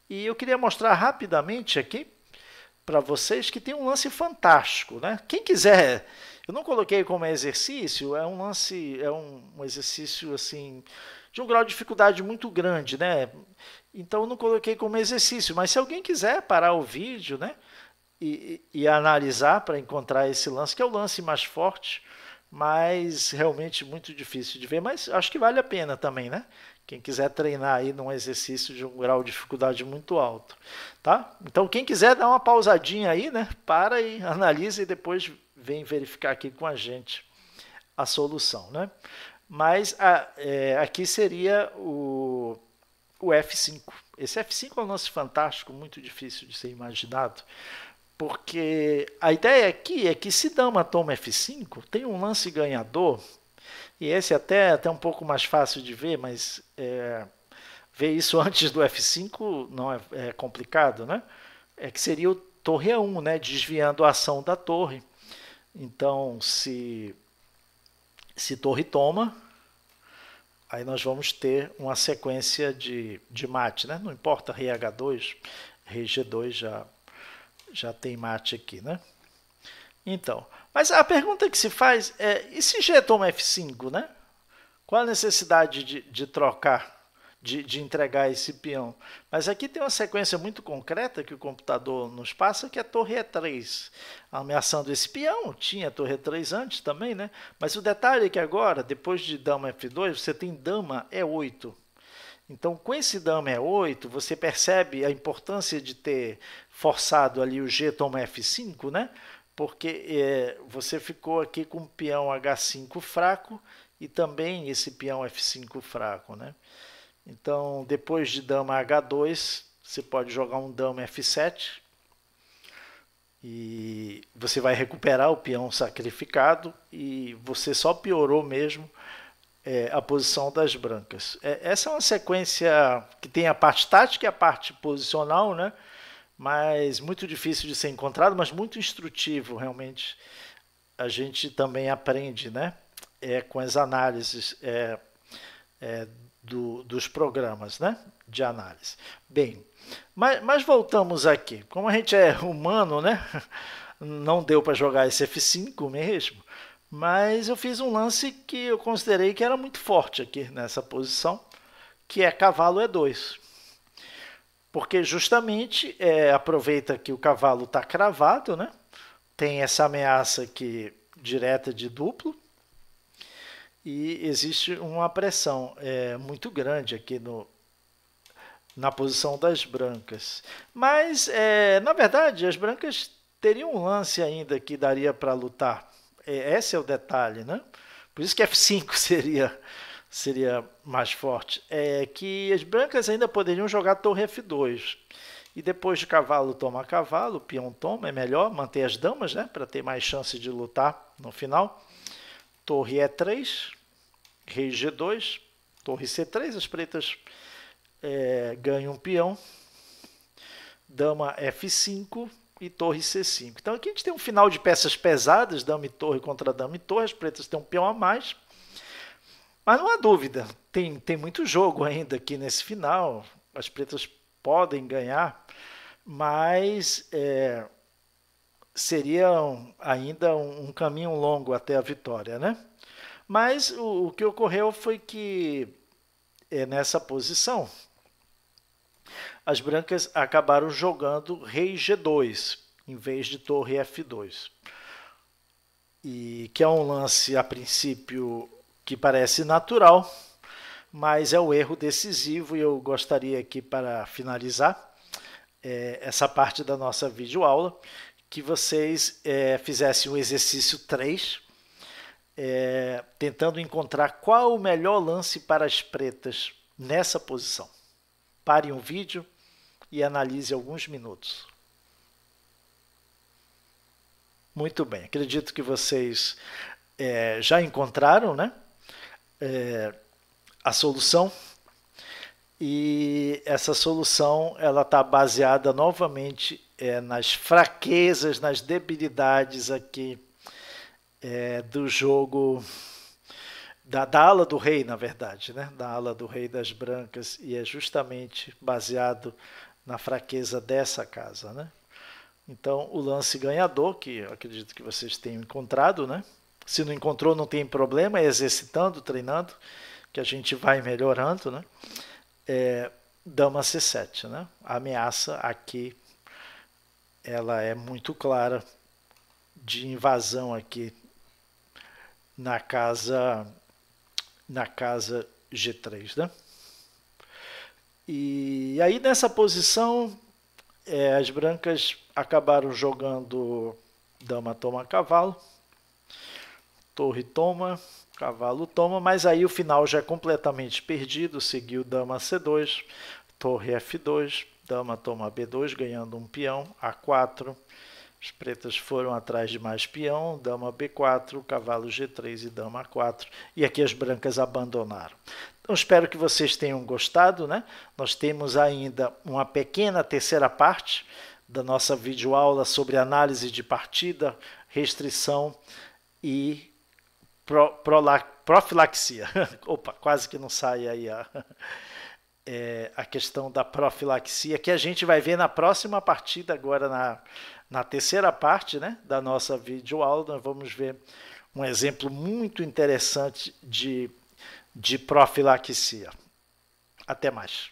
E eu queria mostrar rapidamente aqui para vocês que tem um lance fantástico, né? Quem quiser, eu não coloquei como exercício, é um lance, é um exercício assim de um grau de dificuldade muito grande, né? Então eu não coloquei como exercício, mas se alguém quiser parar o vídeo, né, e analisar para encontrar esse lance, que é o lance mais forte, mas realmente muito difícil de ver, mas acho que vale a pena também, né? Quem quiser treinar aí num exercício de um grau de dificuldade muito alto, tá? Então quem quiser dar uma pausadinha aí, né? Para e analisa e depois vem verificar aqui com a gente a solução, né? Mas aqui seria o F5. Esse F5 é um lance fantástico, muito difícil de ser imaginado, porque a ideia aqui é que se dama toma F5, tem um lance ganhador. E esse até um pouco mais fácil de ver, mas ver isso antes do F5 não é complicado, né? É que seria o torre E1, né? Desviando a ação da torre. Então, se torre toma, aí nós vamos ter uma sequência de mate, né? Não importa rei H2, rei G2 já tem mate aqui, né? Então, mas a pergunta que se faz é, e se G toma F5, né? Qual a necessidade de trocar, de entregar esse peão? Mas aqui tem uma sequência muito concreta que o computador nos passa, que é a torre E3, ameaçando esse peão. Tinha a torre E3 antes também, né? Mas o detalhe é que agora, depois de dama F2, você tem dama E8. Então, com esse dama E8, você percebe a importância de ter forçado ali o G toma F5, né? Porque você ficou aqui com o peão H5 fraco e também esse peão F5 fraco, né? Então, depois de dama H2, você pode jogar um dama F7 e você vai recuperar o peão sacrificado e você só piorou mesmo a posição das brancas. Essa é uma sequência que tem a parte tática e a parte posicional, né? Mas muito difícil de ser encontrado, mas muito instrutivo, realmente. A gente também aprende, né? Com as análises dos programas, né? De análise. Bem, mas voltamos aqui. Como a gente é humano, né? Não deu para jogar esse F5 mesmo, mas eu fiz um lance que eu considerei que era muito forte aqui nessa posição, que é cavalo E2. Porque justamente aproveita que o cavalo está cravado, né? Tem essa ameaça aqui direta de duplo e existe uma pressão muito grande aqui na posição das brancas. Mas, na verdade, as brancas teriam um lance ainda que daria para lutar. Esse é o detalhe, né? Por isso que F5 seria mais forte. Que as brancas ainda poderiam jogar torre F2. E depois de cavalo toma cavalo, peão toma, é melhor manter as damas, né? Para ter mais chance de lutar no final. Torre E3, rei G2, torre C3, as pretas ganham um peão. Dama F5, e torre C5. Então aqui a gente tem um final de peças pesadas, dama e torre contra dama e torre, as pretas têm um peão a mais, mas não há dúvida, tem muito jogo ainda aqui nesse final, as pretas podem ganhar, mas seria ainda um caminho longo até a vitória, né? Mas o que ocorreu foi que nessa posição as brancas acabaram jogando rei G2 em vez de torre F2, e que é um lance a princípio que parece natural, mas é o erro decisivo, e eu gostaria aqui, para finalizar essa parte da nossa videoaula, que vocês fizessem o exercício 3, tentando encontrar qual o melhor lance para as pretas nessa posição. Pare um vídeo e analise alguns minutos. Muito bem, acredito que vocês já encontraram, né, a solução, e essa solução ela está baseada novamente nas fraquezas, nas debilidades aqui do jogo da ala do rei, na verdade, né? Da ala do rei das brancas, e é justamente baseado na fraqueza dessa casa, né? Então, o lance ganhador, que eu acredito que vocês tenham encontrado, né? Se não encontrou, não tem problema, é exercitando, treinando, que a gente vai melhorando, né? Dama C7, né? A ameaça aqui, ela é muito clara de invasão aqui na casa G3, né? E aí nessa posição as brancas acabaram jogando dama toma cavalo, torre toma, cavalo toma, mas aí o final já é completamente perdido, seguiu dama C2, torre F2, dama toma B2, ganhando um peão, A4, as pretas foram atrás de mais peão, dama B4, cavalo G3 e dama A4, e aqui as brancas abandonaram. Então espero que vocês tenham gostado, né? Nós temos ainda uma pequena terceira parte da nossa videoaula sobre análise de partida, restrição e profilaxia. Opa, quase que não sai aí a questão da profilaxia, que a gente vai ver na próxima partida, agora na terceira parte, né, da nossa videoaula. Nós vamos ver um exemplo muito interessante de profilaxia. Até mais.